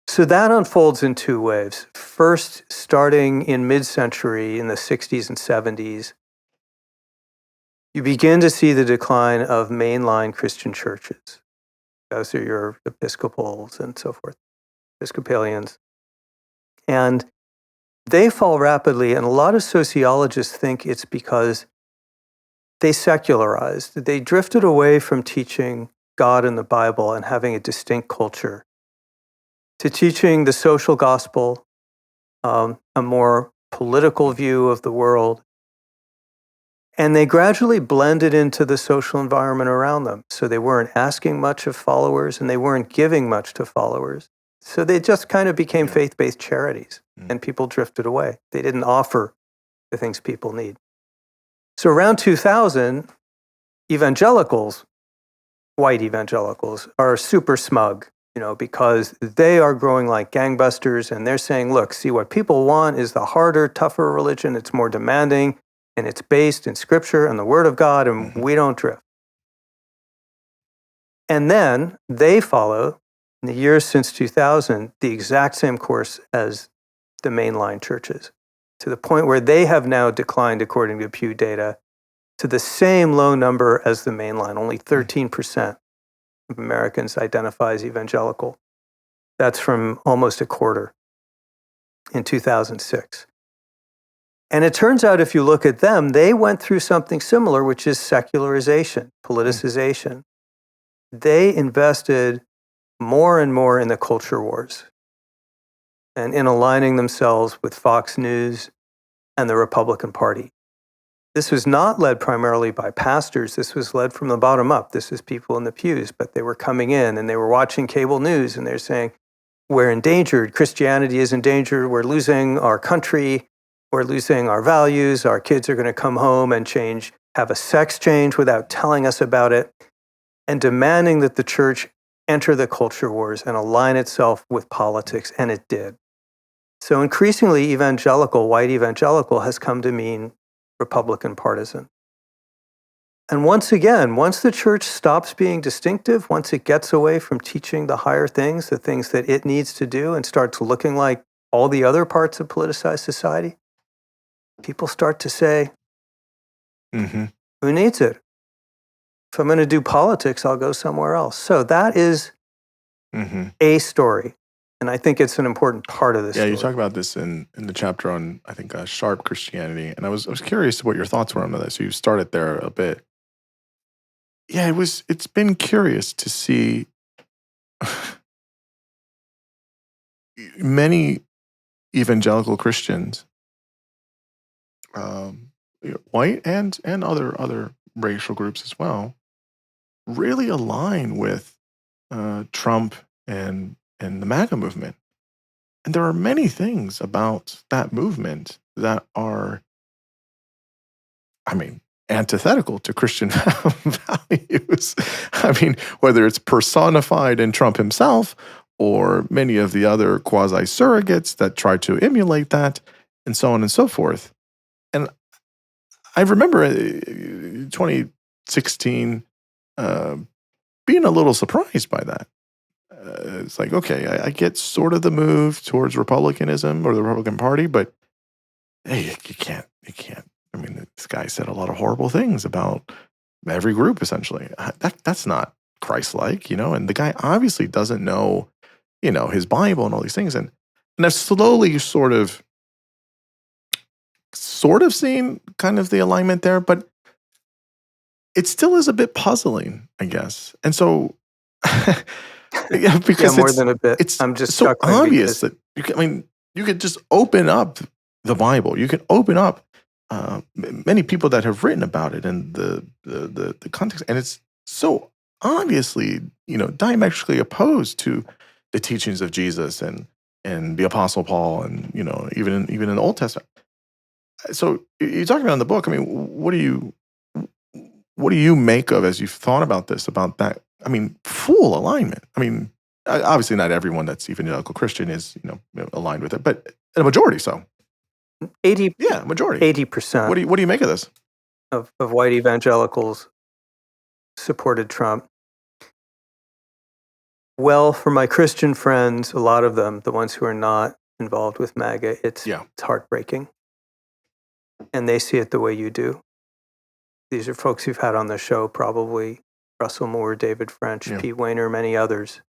So that unfolds in two waves. First, starting in mid-century, in the 60s and 70s, you begin to see the decline of mainline Christian churches. Those are your Episcopals and so forth, Episcopalians. And they fall rapidly, and a lot of sociologists think it's because they secularized. They drifted away from teaching God and the Bible and having a distinct culture to teaching the social gospel, a more political view of the world. And they gradually blended into the social environment around them. So they weren't asking much of followers, and they weren't giving much to followers. So they just kind of became faith-based charities, and people drifted away. They didn't offer the things people need. So around 2000, evangelicals, white evangelicals, are super smug, because they are growing like gangbusters, and they're saying, look, see, what people want is the harder, tougher religion. It's more demanding, and it's based in Scripture and the Word of God, and we don't drift. And then they follow, in the years since 2000, the exact same course as the mainline churches, to the point where they have now declined, according to Pew data, to the same low number as the mainline. Only 13% of Americans identify as evangelical. That's from almost a quarter in 2006. And it turns out, if you look at them, they went through something similar, which is secularization, politicization. They invested more and more in the culture wars and in aligning themselves with Fox News and the Republican Party. This was not led primarily by pastors. This was led from the bottom up. This is people in the pews, but they were coming in and they were watching cable news, and they're saying, we're endangered. Christianity is endangered. We're losing our country. We're losing our values. Our kids are going to come home and have a sex change without telling us about it, and demanding that the church enter the culture wars and align itself with politics, and it did. So increasingly, evangelical, white evangelical, has come to mean Republican partisan. And once again, once the church stops being distinctive, once it gets away from teaching the higher things, the things that it needs to do, and starts looking like all the other parts of politicized society, people start to say, who needs it? If I'm going to do politics, I'll go somewhere else. So that is a story. And I think it's an important part of this story. You talk about this in the chapter on, I think, sharp Christianity. And I was curious what your thoughts were on that. So you started there a bit. Yeah, it's been curious to see many evangelical Christians, white and other racial groups as well, really align with Trump and the MAGA movement. And there are many things about that movement that are, antithetical to Christian values. Whether it's personified in Trump himself or many of the other quasi-surrogates that try to emulate that, and so on and so forth. And I remember 2016 being a little surprised by that. It's like, okay, I get sort of the move towards Republicanism or the Republican Party, but hey, you can't. This guy said a lot of horrible things about every group, essentially. That's not Christ-like, and the guy obviously doesn't know, his Bible and all these things. And I've slowly sort of seen kind of the alignment there, but it still is a bit puzzling, I guess. And so, because more than a bit. It's I'm just so obvious because that you could just open up the Bible. You can open up many people that have written about it and the context, and it's so obviously diametrically opposed to the teachings of Jesus and the Apostle Paul, and even in the Old Testament. So you're talking about in the book. What do you make of, as you've thought about this, about that? Full alignment. Obviously not everyone that's evangelical Christian is aligned with it, but a majority so. 80%. What do you make of this? Of white evangelicals supported Trump. Well, for my Christian friends, a lot of them, the ones who are not involved with MAGA, it's heartbreaking. And they see it the way you do. These are folks you've had on the show, probably Russell Moore, David French, Pete Wehner, many others,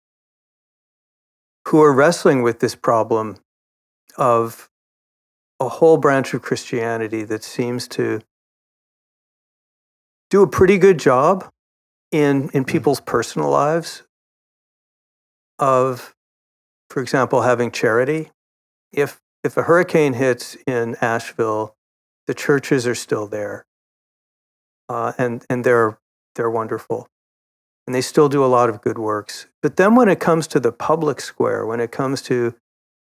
who are wrestling with this problem of a whole branch of Christianity that seems to do a pretty good job in people's personal lives of, for example, having charity. If a hurricane hits in Asheville, the churches are still there, and they're wonderful, and they still do a lot of good works. But then when it comes to the public square, when it comes to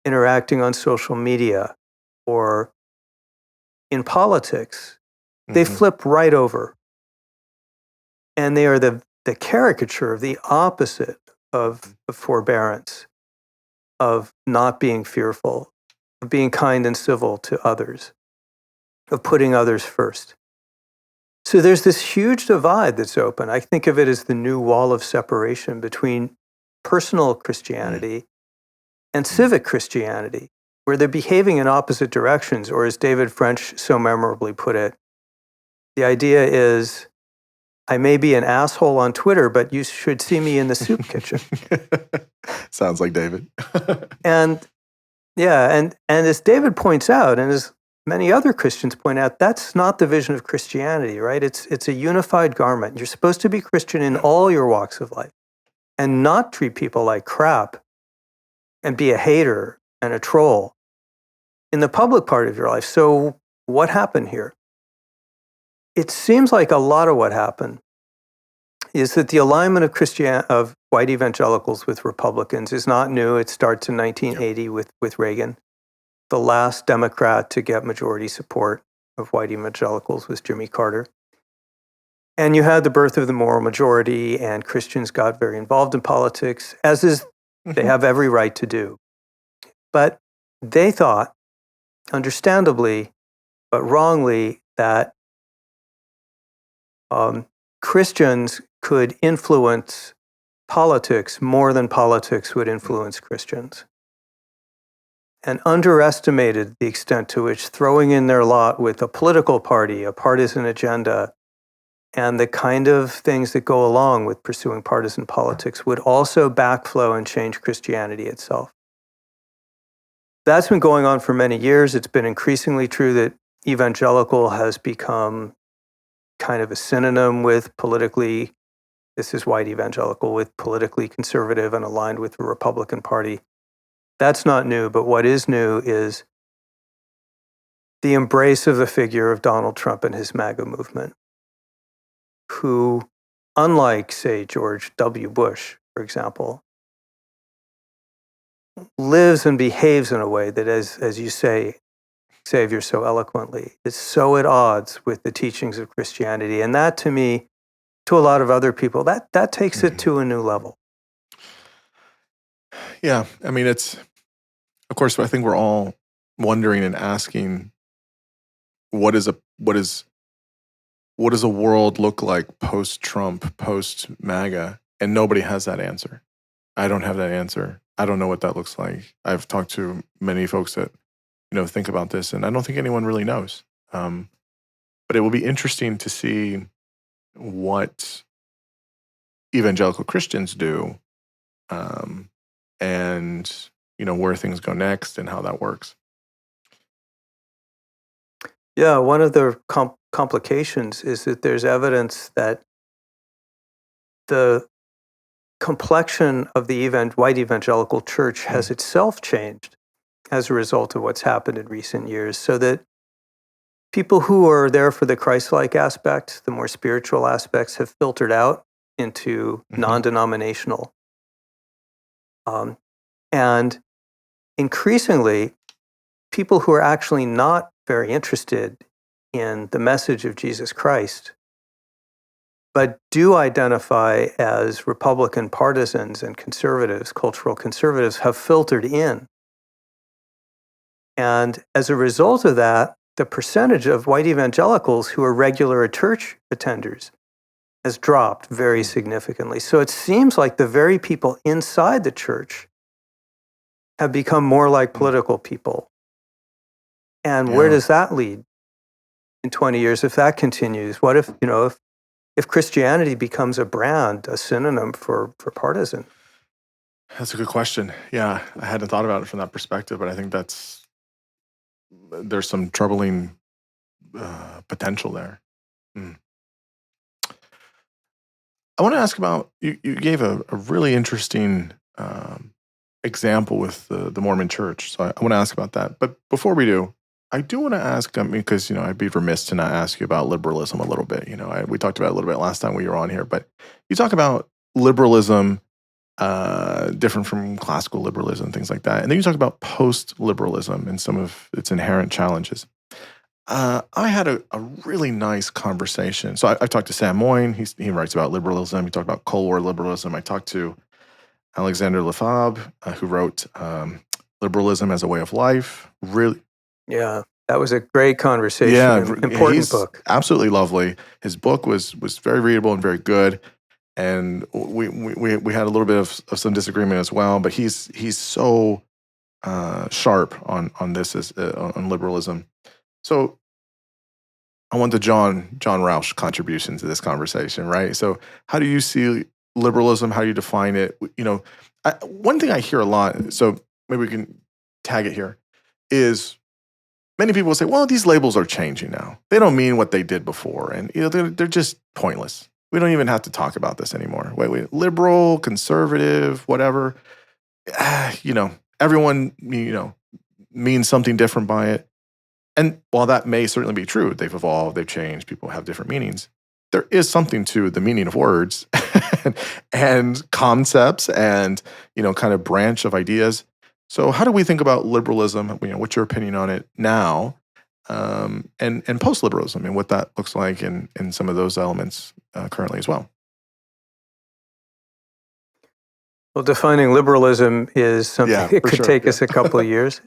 interacting on social media or in politics, they flip right over. And they are the caricature of the opposite of forbearance, of not being fearful, of being kind and civil to others, of putting others first. So there's this huge divide that's open. I think of it as the new wall of separation between personal Christianity and civic Christianity, where they're behaving in opposite directions, or as David French so memorably put it, the idea is, I may be an asshole on Twitter, but you should see me in the soup kitchen. Sounds like David. And as David points out, and as many other Christians point out, that's not the vision of Christianity, right? It's a unified garment. You're supposed to be Christian in all your walks of life and not treat people like crap and be a hater and a troll in the public part of your life. So what happened here? It seems like a lot of what happened is that the alignment of white evangelicals with Republicans is not new. It starts in 1980 with Reagan. The last Democrat to get majority support of white evangelicals was Jimmy Carter. And you had the birth of the moral majority, and Christians got very involved in politics, as is they have every right to do. But they thought, understandably, but wrongly, that Christians could influence politics more than politics would influence Christians, and underestimated the extent to which throwing in their lot with a political party, a partisan agenda, and the kind of things that go along with pursuing partisan politics would also backflow and change Christianity itself. That's been going on for many years. It's been increasingly true that evangelical has become kind of a synonym with politically, this is white evangelical, with politically conservative and aligned with the Republican Party. That's not new, but what is new is the embrace of the figure of Donald Trump and his MAGA movement, who, unlike, say, George W. Bush, for example, lives and behaves in a way that, as you say, Xavier, so eloquently, is so at odds with the teachings of Christianity. And that, to me, to a lot of other people, that takes it to a new level. Yeah, I mean, it's, of course, I think we're all wondering and asking, what does a world look like post-Trump, post-MAGA? And nobody has that answer. I don't have that answer. I don't know what that looks like. I've talked to many folks that, think about this, and I don't think anyone really knows. But it will be interesting to see what evangelical Christians do, and where things go next and how that works. Yeah, one of the complications is that there's evidence that the complexion of the white evangelical church has itself changed as a result of what's happened in recent years, so that people who are there for the Christ-like aspect, the more spiritual aspects, have filtered out into non-denominational. And increasingly, people who are actually not very interested in the message of Jesus Christ, but do identify as Republican partisans and conservatives, cultural conservatives, have filtered in. And as a result of that, the percentage of white evangelicals who are regular church attenders has dropped very significantly. So it seems like the very people inside the church have become more like political people. And where does that lead in 20 years if that continues? What if, if Christianity becomes a brand, a synonym for partisan? That's a good question. Yeah, I hadn't thought about it from that perspective, but I think there's some troubling potential there. I want to ask about, you gave a really interesting example with the Mormon church. So I want to ask about that. But before we do, I do want to ask, because, I'd be remiss to not ask you about liberalism a little bit. We talked about it a little bit last time we were on here, but you talk about liberalism, different from classical liberalism, things like that. And then you talk about post-liberalism and some of its inherent challenges. I had a really nice conversation. So I talked to Sam Moyne. He writes about liberalism. He talked about Cold War liberalism. I talked to Alexander Lefebvre, who wrote Liberalism as a Way of Life. Really, yeah, that was a great conversation. Yeah, important book. Absolutely lovely. His book was very readable and very good. And we had a little bit of some disagreement as well. But he's so sharp on this on liberalism. So I want the John Rauch contribution to this conversation, right? So how do you see liberalism? How do you define it? One thing I hear a lot, so maybe we can tag it here, is many people say, well, these labels are changing now. They don't mean what they did before. And they're just pointless. We don't even have to talk about this anymore. Wait, liberal, conservative, whatever. Everyone, means something different by it. And while that may certainly be true, they've evolved, they've changed, people have different meanings. There is something to the meaning of words and concepts and, kind of branch of ideas. So how do we think about liberalism? What's your opinion on it now? And post-liberalism and what that looks like and some of those elements currently as well. Well, defining liberalism is something that could take us a couple of years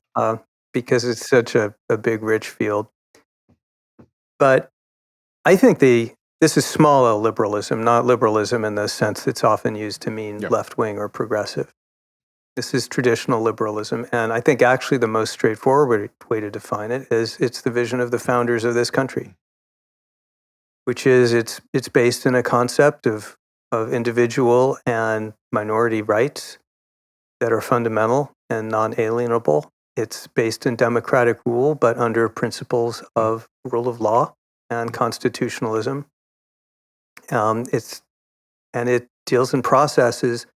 because it's such a big, rich field. But I think this is small L liberalism, not liberalism in the sense it's often used to mean left-wing or progressive. This is traditional liberalism. And I think actually the most straightforward way to define it is it's the vision of the founders of this country, which is it's based in a concept of individual and minority rights that are fundamental and non-alienable. It's based in democratic rule, but under principles of rule of law and constitutionalism. It deals in processes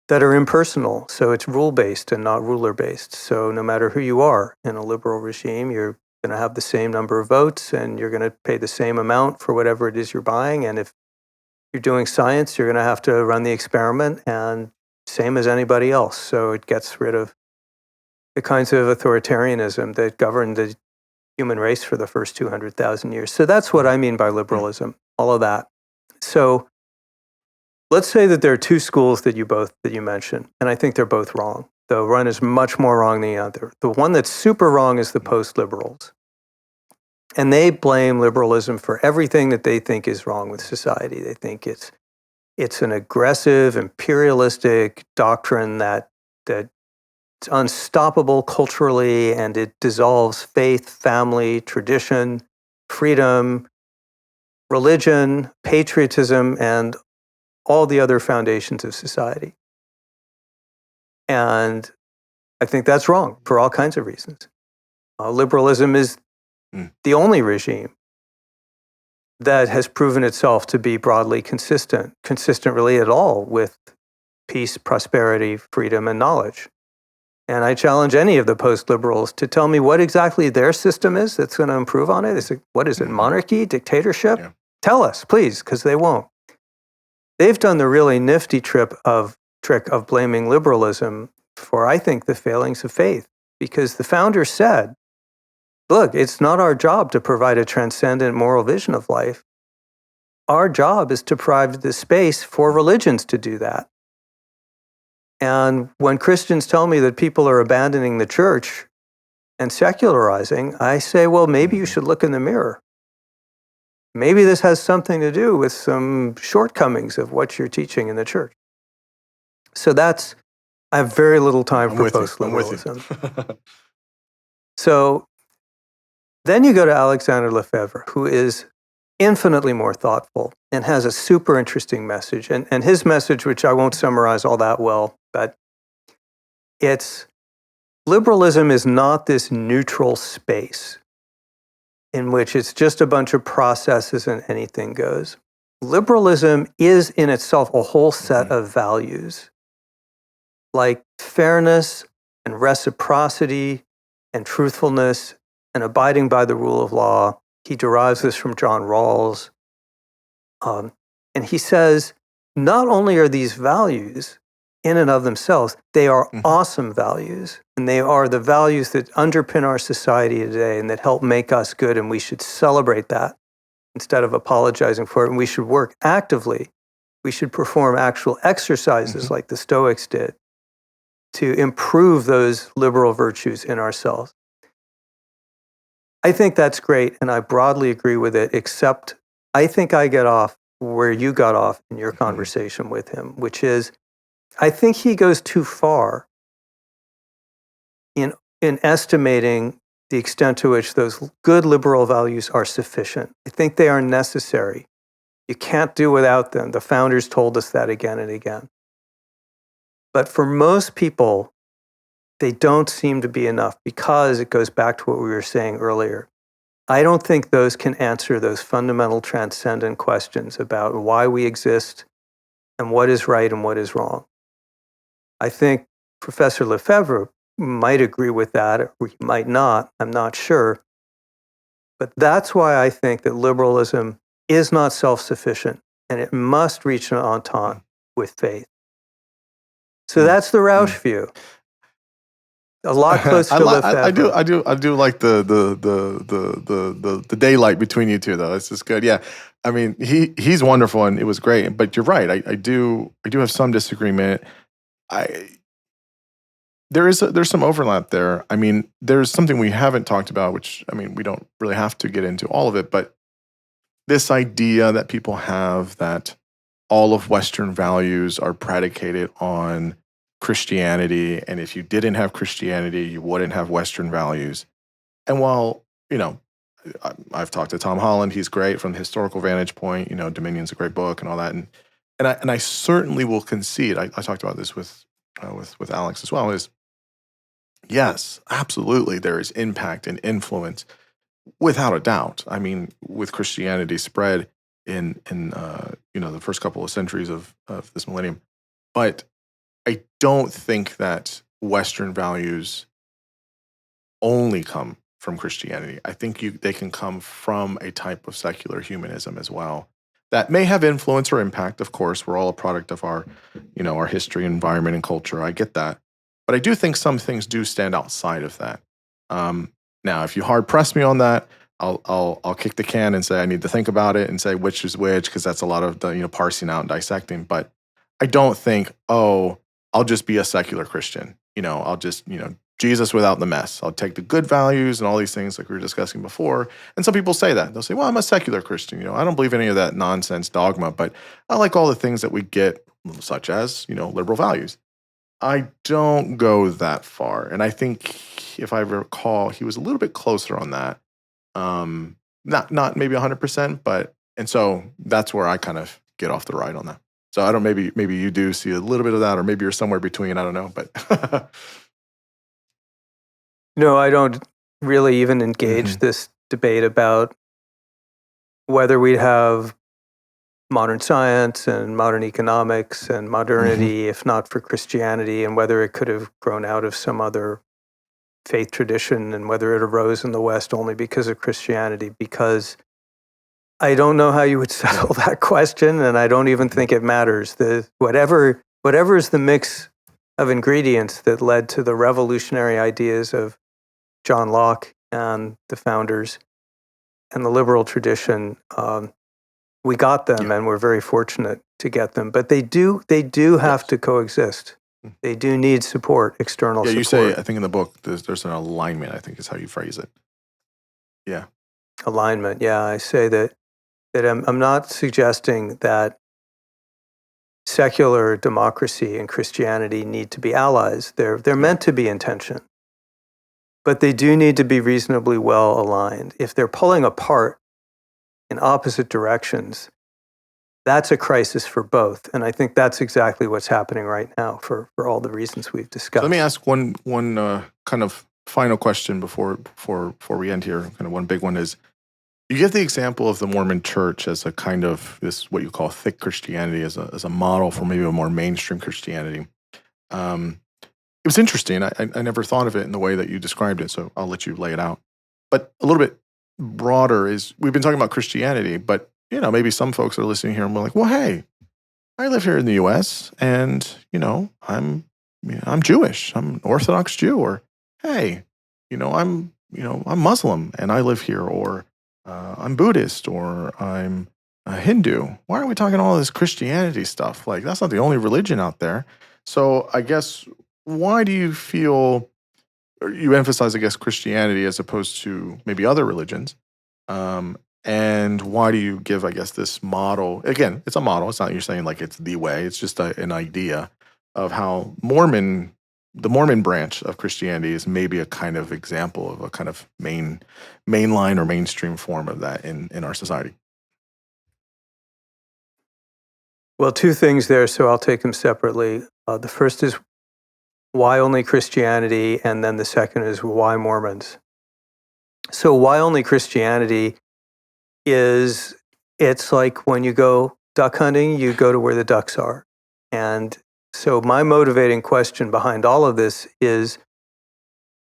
that are impersonal. So it's rule-based and not ruler-based. So no matter who you are in a liberal regime, you're going to have the same number of votes and you're going to pay the same amount for whatever it is you're buying. And if you're doing science, you're going to have to run the experiment and same as anybody else. So it gets rid of the kinds of authoritarianism that governed the human race for the first 200,000 years. So that's what I mean by liberalism, all of that. So let's say that there are two schools that you mentioned, and I think they're both wrong, though one is much more wrong than the other. The one that's super wrong is the post-liberals. And they blame liberalism for everything that they think is wrong with society. They think it's an aggressive, imperialistic doctrine that it's unstoppable culturally, and it dissolves faith, family, tradition, freedom, religion, patriotism, and all the other foundations of society. And I think that's wrong for all kinds of reasons. Liberalism is the only regime that has proven itself to be broadly consistent really at all with peace, prosperity, freedom, and knowledge. And I challenge any of the post-liberals to tell me what exactly their system is that's going to improve on it. What is it, monarchy, dictatorship? Yeah. Tell us, please, because they won't. They've done the really nifty trick of blaming liberalism for, I think, the failings of faith. Because the founders said, look, it's not our job to provide a transcendent moral vision of life. Our job is to provide the space for religions to do that. And when Christians tell me that people are abandoning the church and secularizing, I say, well, maybe you should look in the mirror. Maybe this has something to do with some shortcomings of what you're teaching in the church. So I have very little time for post-liberalism. So then you go to Alexander Lefebvre, who is infinitely more thoughtful and has a super interesting message. And his message, which I won't summarize all that well, but liberalism is not this neutral space in which it's just a bunch of processes and anything goes. Liberalism is in itself a whole set of values, like fairness and reciprocity and truthfulness and abiding by the rule of law. He derives this from John Rawls. And he says, not only are these values in and of themselves, they are awesome values. And they are the values that underpin our society today and that help make us good. And we should celebrate that instead of apologizing for it. And we should work actively. We should perform actual exercises like the Stoics did to improve those liberal virtues in ourselves. I think that's great, and I broadly agree with it, except I think I get off where you got off in your conversation with him, which is I think he goes too far in estimating the extent to which those good liberal values are sufficient. I think they are necessary. You can't do without them. The founders told us that again and again. But for most people, they don't seem to be enough because it goes back to what we were saying earlier. I don't think those can answer those fundamental transcendent questions about why we exist and what is right and what is wrong. I think Professor Lefebvre might agree with that, or he might not. I'm not sure. But that's why I think that liberalism is not self-sufficient and it must reach an entente with faith. So that's the Rauch view. a lot closer to Lefebvre. I do like the daylight between you two, though. It's just good. Yeah, I mean, he's wonderful and it was great. But you're right. I do have some disagreement. There's some overlap there. I mean, there's something we haven't talked about, which, I mean, we don't really have to get into all of it, but this idea that people have that all of Western values are predicated on Christianity, and if you didn't have Christianity, you wouldn't have Western values. And while, I've talked to Tom Holland, he's great from the historical vantage point, Dominion's a great book and all that, and I certainly will concede, I talked about this with Alex as well, is yes, absolutely, there is impact and influence, without a doubt. I mean, with Christianity spread in the first couple of centuries of this millennium, but I don't think that Western values only come from Christianity. I think they can come from a type of secular humanism as well. That may have influence or impact. Of course, we're all a product of our history, environment, and culture. I get that. But I do think some things do stand outside of that. Now, if you hard press me on that, I'll kick the can and say I need to think about it and say which is which, because that's a lot of parsing out and dissecting. But I don't think, I'll just be a secular Christian. I'll just Jesus without the mess. I'll take the good values and all these things like we were discussing before. And some people say that. They'll say, well, I'm a secular Christian. I don't believe any of that nonsense dogma, but I like all the things that we get, such as, liberal values. I don't go that far. And I think, if I recall, he was a little bit closer on that. Not maybe 100%, but, and so that's where I kind of get off the ride on that. So I don't, maybe you do see a little bit of that, or maybe you're somewhere between, I don't know, but. No, I don't really even engage this debate about whether we have modern science and modern economics and modernity, if not for Christianity, and whether it could have grown out of some other faith tradition, and whether it arose in the West only because of Christianity, because I don't know how you would settle that question, and I don't even think it matters. Whatever is the mix of ingredients that led to the revolutionary ideas of John Locke and the founders and the liberal tradition, we got them, and we're very fortunate to get them. But they do have to coexist. They do need support, external support. You say, I think in the book, there's an alignment, I think is how you phrase it. Yeah. Alignment, yeah. I say that I'm not suggesting that secular democracy and Christianity need to be allies. They're meant to be in tension. But they do need to be reasonably well aligned. If they're pulling apart in opposite directions, that's a crisis for both. And I think that's exactly what's happening right now for all the reasons we've discussed. So let me ask one kind of final question before we end here. Kind of one big one is, you give the example of the Mormon Church as a kind of this, what you call thick Christianity, as a model for maybe a more mainstream Christianity. It was interesting. I never thought of it in the way that you described it, so I'll let you lay it out. But a little bit broader is, we've been talking about Christianity, but maybe some folks are listening here and we're like, well, hey, I live here in the U.S. and I'm Jewish. I'm an Orthodox Jew. Or hey, I'm Muslim and I live here. Or I'm Buddhist, or I'm a Hindu. Why are we talking all this Christianity stuff? Like, that's not the only religion out there. So I guess, why do you feel, or you emphasize, I guess, Christianity as opposed to maybe other religions? And why do you give, I guess, this model? Again, it's a model. It's not you're saying like it's the way. It's just an idea of how the Mormon branch of Christianity is maybe a kind of example of a kind of mainline or mainstream form of that in our society. Well, two things there, so I'll take them separately. The first is, why only Christianity? And then the second is, why Mormons? So why only Christianity is, it's like when you go duck hunting, you go to where the ducks are. And so my motivating question behind all of this is,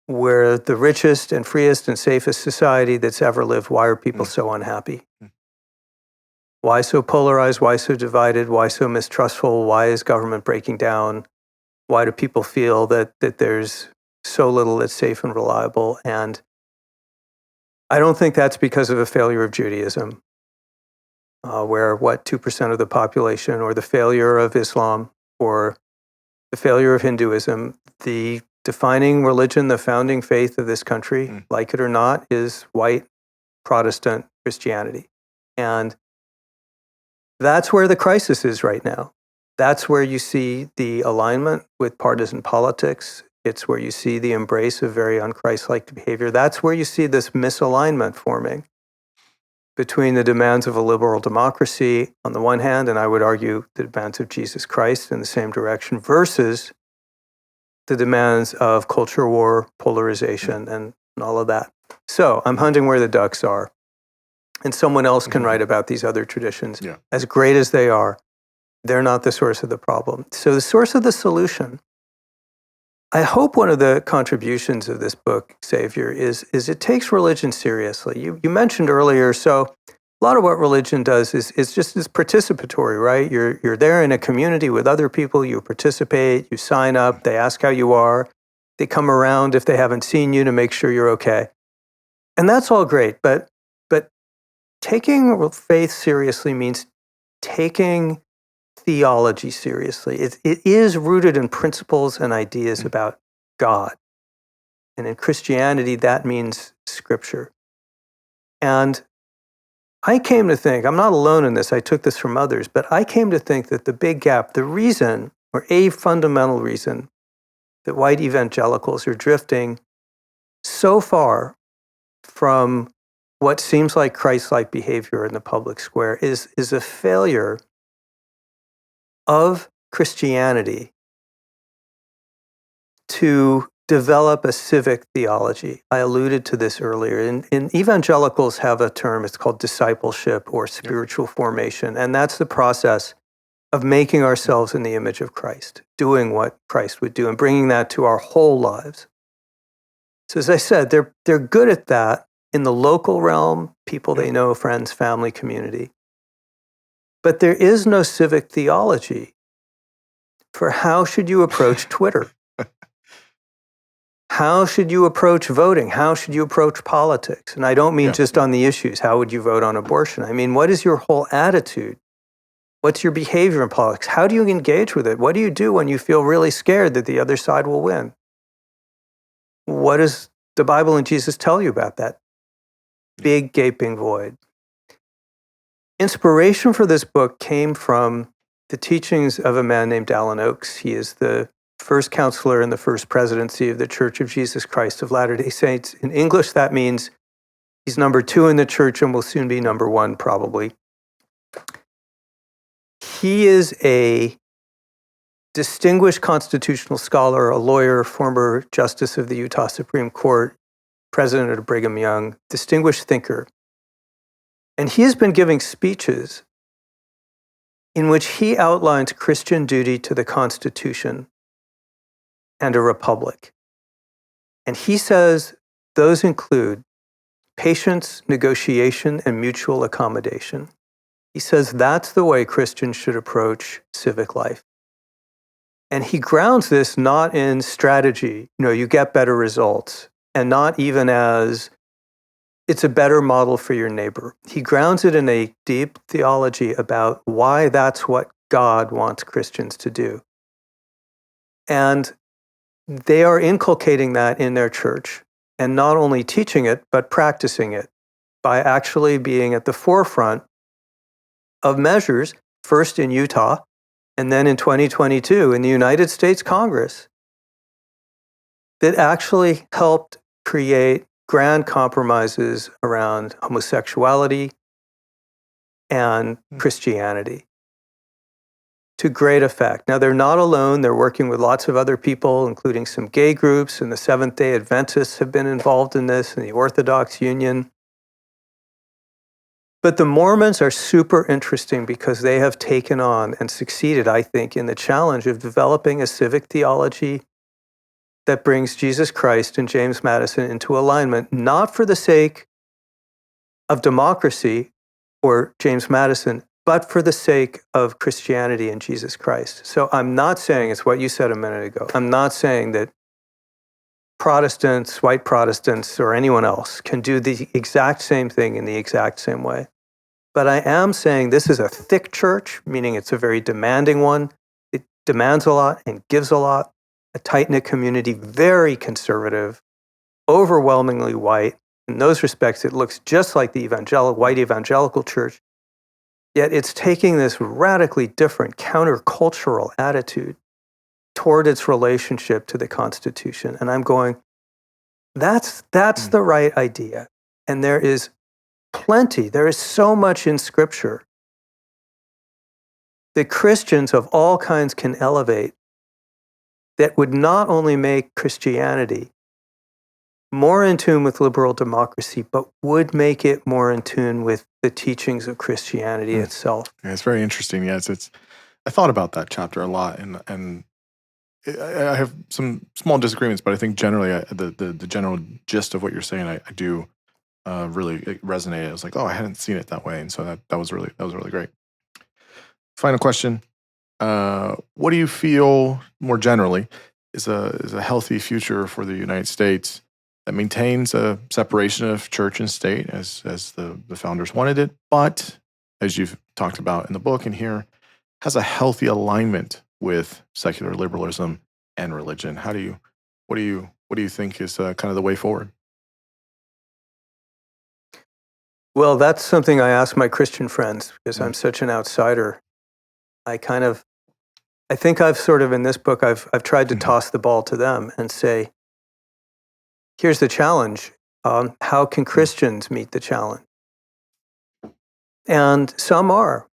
we're the richest and freest and safest society that's ever lived. Why are people so unhappy? Why so polarized? Why so divided? Why so mistrustful? Why is government breaking down? Why do people feel that there's so little that's safe and reliable. And I don't think that's because of a failure of Judaism, where 2% of the population, or the failure of Islam, or the failure of Hinduism. The defining religion, the founding faith of this country, like it or not, is white Protestant Christianity. And that's where the crisis is right now. That's where you see the alignment with partisan politics. It's where you see the embrace of very unchristlike behavior. That's where you see this misalignment forming between the demands of a liberal democracy on the one hand, and I would argue the demands of Jesus Christ in the same direction, versus the demands of culture war, polarization, and all of that. So I'm hunting where the ducks are. And someone else can write about these other traditions. Yeah. As great as they are, they're not the source of the problem. So the source of the solution, I hope one of the contributions of this book, Xavier, is it takes religion seriously. You mentioned earlier, so a lot of what religion does is just participatory, right? You're there in a community with other people, you participate, you sign up, they ask how you are, they come around if they haven't seen you to make sure you're okay. And that's all great, but taking faith seriously means taking theology seriously. It is rooted in principles and ideas about God. And in Christianity, that means Scripture. And I came to think, I'm not alone in this, I took this from others, but I came to think that the big gap, the reason, or a fundamental reason, that white evangelicals are drifting so far from what seems like Christ-like behavior in the public square is a failure of Christianity to develop a civic theology. I alluded to this earlier. And evangelicals have a term, it's called discipleship or spiritual formation. And that's the process of making ourselves in the image of Christ, doing what Christ would do and bringing that to our whole lives. So as I said, they're good at that in the local realm, people they know, friends, family, community. But there is no civic theology for how should you approach Twitter? How should you approach voting? How should you approach politics? And I don't mean just on the issues. How would you vote on abortion? I mean, what is your whole attitude? What's your behavior in politics? How do you engage with it? What do you do when you feel really scared that the other side will win? What does the Bible and Jesus tell you about that big gaping void? Inspiration for this book came from the teachings of a man named Alan Oakes. He is the first counselor in the first presidency of the Church of Jesus Christ of Latter-day Saints. In English, that means he's number 2 in the church and will soon be number 1, probably. He is a distinguished constitutional scholar, a lawyer, former justice of the Utah Supreme Court, president of Brigham Young, distinguished thinker. And he has been giving speeches in which he outlines Christian duty to the Constitution and a republic. And he says those include patience, negotiation, and mutual accommodation. He says that's the way Christians should approach civic life. And he grounds this not in strategy, you get better results, and not even as it's a better model for your neighbor. He grounds it in a deep theology about why that's what God wants Christians to do. And they are inculcating that in their church, and not only teaching it, but practicing it by actually being at the forefront of measures, first in Utah, and then in 2022 in the United States Congress, that actually helped create grand compromises around homosexuality and Christianity to great effect. Now, they're not alone. They're working with lots of other people, including some gay groups, and the Seventh-day Adventists have been involved in this, and the Orthodox Union. But the Mormons are super interesting because they have taken on and succeeded, I think, in the challenge of developing a civic theology that brings Jesus Christ and James Madison into alignment, not for the sake of democracy or James Madison, but for the sake of Christianity and Jesus Christ. So I'm not saying, it's what you said a minute ago, I'm not saying that Protestants, white Protestants, or anyone else can do the exact same thing in the exact same way. But I am saying this is a thick church, meaning it's a very demanding one. It demands a lot and gives a lot. A tight-knit community, very conservative, overwhelmingly white. In those respects, it looks just like the white evangelical church. Yet it's taking this radically different countercultural attitude toward its relationship to the Constitution. And I'm going, that's the right idea. And there is so much in Scripture that Christians of all kinds can elevate that would not only make Christianity more in tune with liberal democracy, but would make it more in tune with the teachings of Christianity itself. Yeah, it's very interesting. Yes, I thought about that chapter a lot, and I have some small disagreements, but I think generally the general gist of what you're saying, I do really resonate. I was like, oh, I hadn't seen it that way, and so that was really great. Final question: what do you feel more generally is a healthy future for the United States that maintains a separation of church and state as the founders wanted it, but as you've talked about in the book and here, has a healthy alignment with secular liberalism and religion? What do you think is kind of the way forward? Well, that's something I ask my Christian friends because I'm such an outsider. I think I've sort of in this book, I've tried to toss the ball to them and say, here's the challenge. How can Christians meet the challenge? And some are.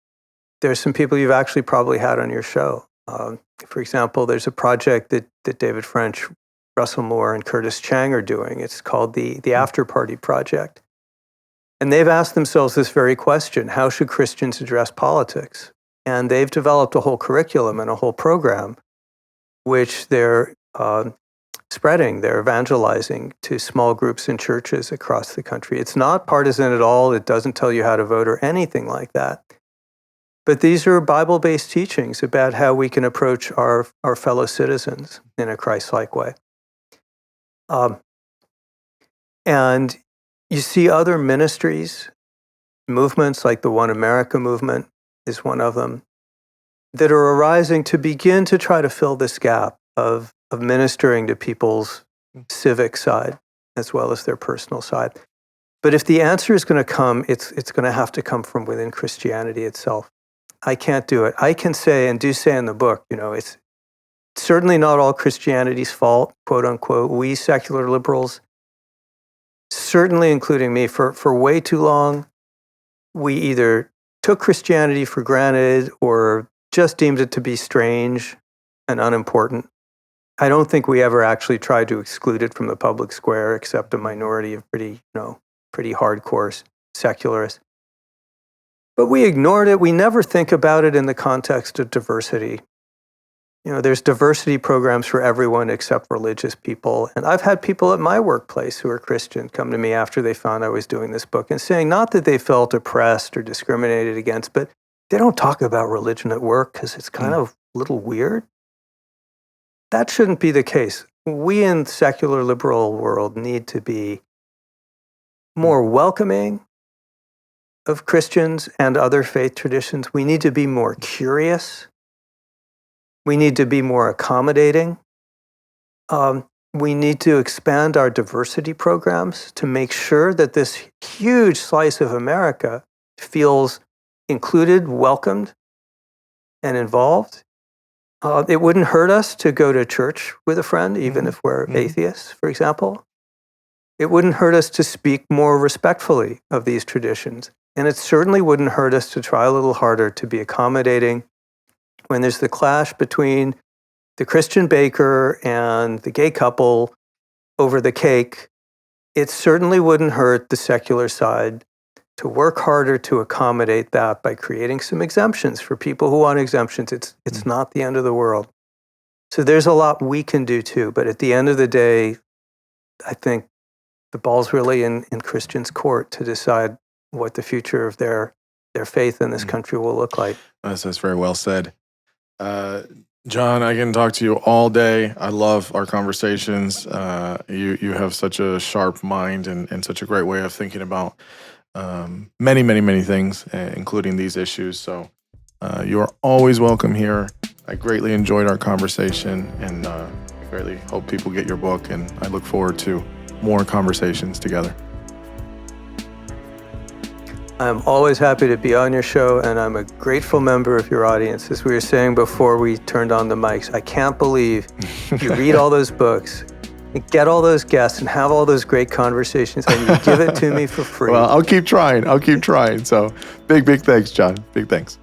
There's some people you've actually probably had on your show. For example, there's a project that David French, Russell Moore, and Curtis Chang are doing. It's called the After Party Project. And they've asked themselves this very question: how should Christians address politics? And they've developed a whole curriculum and a whole program, which they're spreading, they're evangelizing to small groups in churches across the country. It's not partisan at all. It doesn't tell you how to vote or anything like that. But these are Bible-based teachings about how we can approach our fellow citizens in a Christ-like way. And you see other ministries, movements like the One America movement is one of them, that are arising to begin to try to fill this gap of ministering to people's civic side as well as their personal side. But if the answer is going to come, it's going to have to come from within Christianity itself. I can't do it. I can say, and do say in the book, it's certainly not all Christianity's fault, quote unquote. We secular liberals, certainly including me, for way too long, we either took Christianity for granted or just deemed it to be strange and unimportant. I don't think we ever actually tried to exclude it from the public square, except a minority of pretty hardcore secularists. But we ignored it. We never think about it in the context of diversity. There's diversity programs for everyone except religious people. And I've had people at my workplace who are Christian come to me after they found I was doing this book and saying not that they felt oppressed or discriminated against, but they don't talk about religion at work because it's kind of a little weird. That shouldn't be the case. We in the secular liberal world need to be more welcoming of Christians and other faith traditions. We need to be more curious. We need to be more accommodating. We need to expand our diversity programs to make sure that this huge slice of America feels included, welcomed, and involved. It wouldn't hurt us to go to church with a friend, even if we're atheists, for example. It wouldn't hurt us to speak more respectfully of these traditions. And it certainly wouldn't hurt us to try a little harder to be accommodating when there's the clash between the Christian baker and the gay couple over the cake. It certainly wouldn't hurt the secular side to work harder to accommodate that by creating some exemptions for people who want exemptions. It's not the end of the world. So there's a lot we can do too. But at the end of the day, I think the ball's really in Christians' court to decide what the future of their faith in this country will look like. That's very well said. John, I can talk to you all day. I love our conversations. You have such a sharp mind and such a great way of thinking about many things, including these issues. So you are always welcome here. I greatly enjoyed our conversation, and I greatly hope people get your book, and I look forward to more conversations together. I'm always happy to be on your show, and I'm a grateful member of your audience. As we were saying before we turned on the mics, I can't believe you read all those books, get all those guests, and have all those great conversations, and you give it to me for free. Well, I'll keep trying. So big thanks, John. Big thanks.